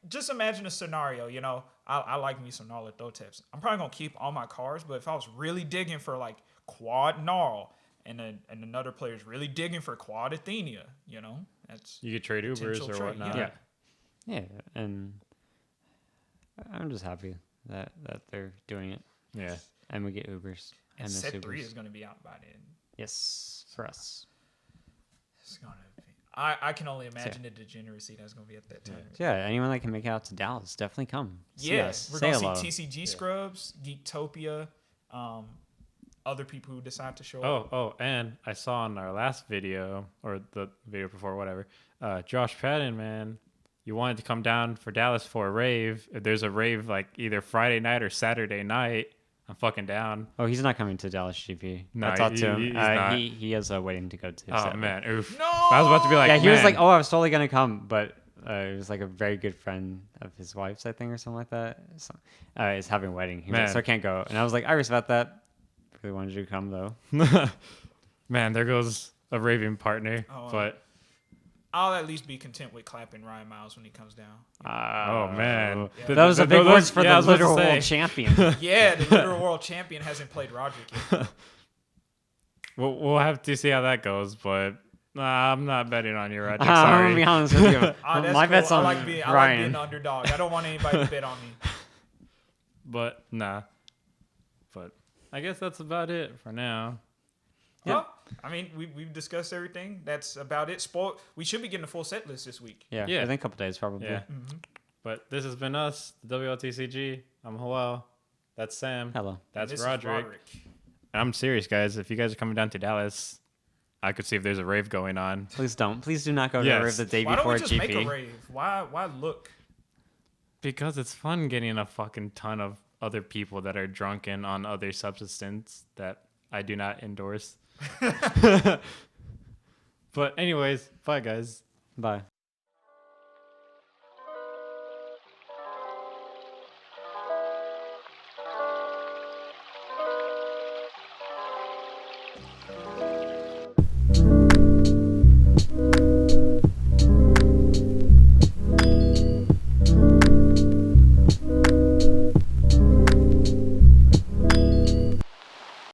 just imagine a scenario, you know, I like me some Gnarl Thoteps. I'm probably gonna keep all my cards, but if I was really digging for like quad Gnarl and another player's really digging for quad Athenia, you know, that's you could trade Ubers Potential or trade, whatnot. yeah. Yeah, and I'm just happy that they're doing it, Yeah. and we get Ubers and and the set 3 Ubers. is gonna be out by then. Yes, for us. It's gonna be I can only imagine the degeneracy that's gonna be at that time. So yeah, anyone that can make it out to Dallas, definitely come. See Yeah, us. we're Say gonna hello. see TCG Scrubs, Geektopia, other people who decide to show up. Oh, and I saw in our last video, or the video before, whatever, Josh Patton, man, you wanted to come down for Dallas for a rave. If there's a rave like either Friday night or Saturday night, I'm fucking down. Oh, he's not coming to Dallas GP. No, I talked to him. he's not. He has a wedding to go to. Oh, sadly. man. Oof. No! I was about to be like, Yeah, he was man. like, "Oh, I was totally gonna come," but it was like a very good friend of his wife's, I think, or something like that. So, is having a wedding. He was like, Man. "So I can't go," and I was like, "I respect that. Really wanted you to come though." Man, there goes a raving partner. Oh, but I'll at least be content with clapping Ryan Miles when he comes down. oh man, Yeah. That was a big words for yeah, I the was about to literal say. world champion. Yeah, the literal world champion hasn't played Roderick yet. We'll have to see how that goes, but I'm not betting on you, Roger. I'm Sorry. gonna be honest with you. That's My cool. bet's on I like being Ryan. the underdog. I don't want anybody to bet on me. But nah. But I guess that's about it for now. Well, I mean, we've discussed everything. That's about it. We should be getting a full set list this week. Yeah, Yeah. within a couple days probably. Yeah. But this has been us, the WLTCG. I'm Howell. That's Sam. Hello. That's This is Roderick. And I'm serious, guys. If you guys are coming down to Dallas, I could see if there's a rave going on. Please don't. Please do not go to Yes. a rave the day Why don't before we just GP. make a rave? Why look? Because it's fun getting a fucking ton of other people that are drunken on other substances that I do not endorse. But anyways, bye guys. Bye.